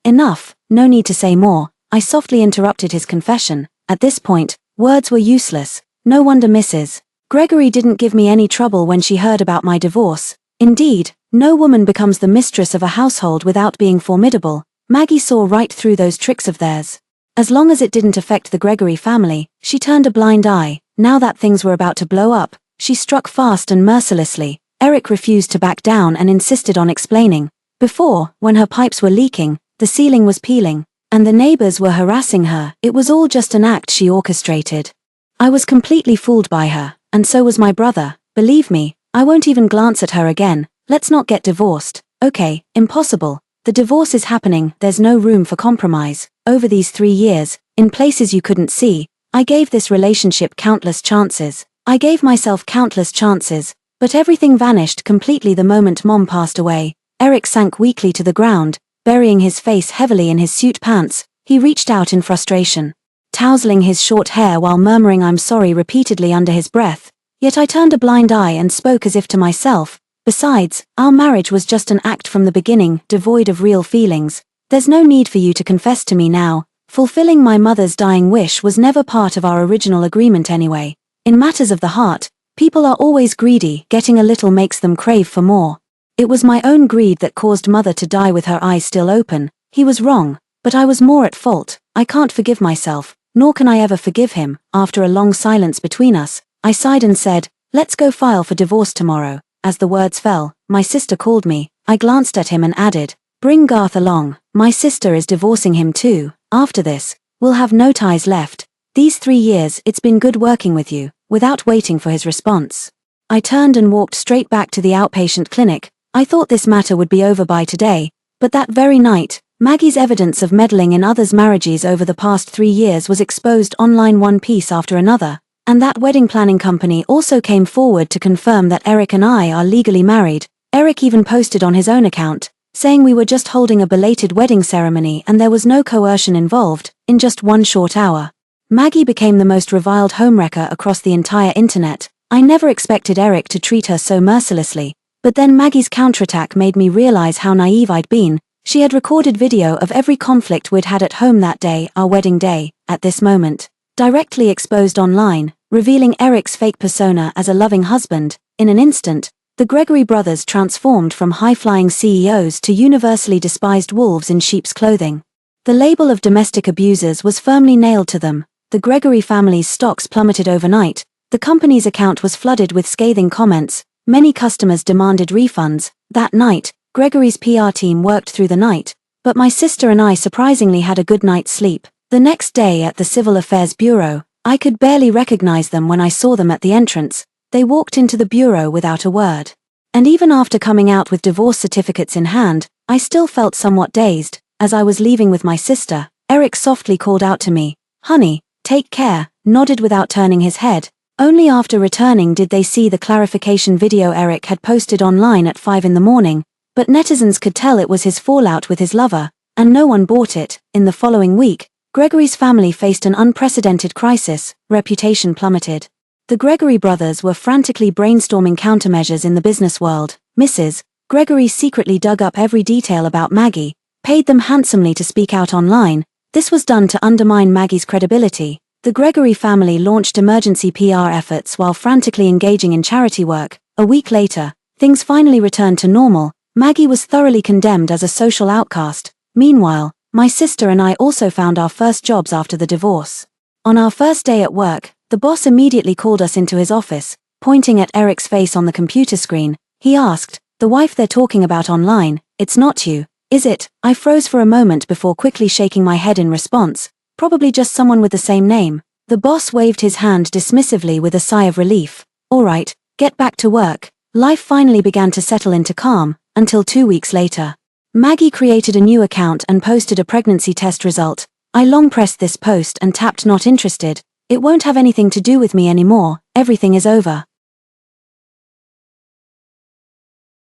Enough. No need to say more. I softly interrupted his confession. At this point, words were useless. No wonder Mrs. Gregory didn't give me any trouble when she heard about my divorce. Indeed, no woman becomes the mistress of a household without being formidable. Maggie saw right through those tricks of theirs. As long as it didn't affect the Gregory family, she turned a blind eye. Now that things were about to blow up, she struck fast and mercilessly. Eric refused to back down and insisted on explaining. Before, when her pipes were leaking, the ceiling was peeling, and the neighbors were harassing her, it was all just an act she orchestrated. I was completely fooled by her, and so was my brother. Believe me, I won't even glance at her again. Let's not get divorced. Okay, impossible. The divorce is happening, there's no room for compromise. Over these 3 years, in places you couldn't see, I gave this relationship countless chances. I gave myself countless chances, but everything vanished completely the moment Mom passed away. Eric sank weakly to the ground, burying his face heavily in his suit pants. He reached out in frustration, tousling his short hair while murmuring "I'm sorry" repeatedly under his breath. Yet I turned a blind eye and spoke as if to myself. Besides, our marriage was just an act from the beginning, devoid of real feelings. There's no need for you to confess to me now. Fulfilling my mother's dying wish was never part of our original agreement anyway. In matters of the heart, people are always greedy, getting a little makes them crave for more. It was my own greed that caused Mother to die with her eyes still open. He was wrong, but I was more at fault. I can't forgive myself, nor can I ever forgive him. After a long silence between us, I sighed and said, "Let's go file for divorce tomorrow." As the words fell, my sister called me. I glanced at him and added, "Bring Garth along. My sister is divorcing him too. After this, we'll have no ties left. These 3 years it's been good working with you." Without waiting for his response, I turned and walked straight back to the outpatient clinic. I thought this matter would be over by today, but that very night, Maggie's evidence of meddling in others' marriages over the past 3 years was exposed online, one piece after another, and that wedding planning company also came forward to confirm that Eric and I are legally married. Eric even posted on his own account, saying we were just holding a belated wedding ceremony and there was no coercion involved. In just 1 short hour, Maggie became the most reviled homewrecker across the entire internet. I never expected Eric to treat her so mercilessly, but then Maggie's counterattack made me realize how naive I'd been. She had recorded video of every conflict we'd had at home that day, our wedding day, at this moment, directly exposed online, revealing Eric's fake persona as a loving husband. In an instant, the Gregory brothers transformed from high-flying CEOs to universally despised wolves in sheep's clothing. The label of domestic abusers was firmly nailed to them. The Gregory family's stocks plummeted overnight. The company's account was flooded with scathing comments. Many customers demanded refunds. That night, Gregory's PR team worked through the night, but my sister and I surprisingly had a good night's sleep. The next day at the Civil Affairs Bureau, I could barely recognize them when I saw them at the entrance. They walked into the bureau without a word. And even after coming out with divorce certificates in hand, I still felt somewhat dazed. As I was leaving with my sister, Eric softly called out to me, "Honey, take care," nodded without turning his head. Only after returning did they see the clarification video Eric had posted online at 5 in the morning, but netizens could tell it was his fallout with his lover, and no one bought it. In the following week, Gregory's family faced an unprecedented crisis. Reputation plummeted. The Gregory brothers were frantically brainstorming countermeasures in the business world. Mrs. Gregory secretly dug up every detail about Maggie, paid them handsomely to speak out online. This was done to undermine Maggie's credibility. The Gregory family launched emergency PR efforts while frantically engaging in charity work. A week later, things finally returned to normal. Maggie was thoroughly condemned as a social outcast. Meanwhile, my sister and I also found our first jobs after the divorce. On our first day at work, the boss immediately called us into his office. Pointing at Eric's face on the computer screen, he asked, "The wife they're talking about online, it's not you, is it?" I froze for a moment before quickly shaking my head in response. "Probably just someone with the same name." The boss waved his hand dismissively with a sigh of relief. "All right, get back to work." Life finally began to settle into calm, until 2 weeks later. Maggie created a new account and posted a pregnancy test result. I long pressed this post and tapped "not interested." "It won't have anything to do with me anymore, everything is over."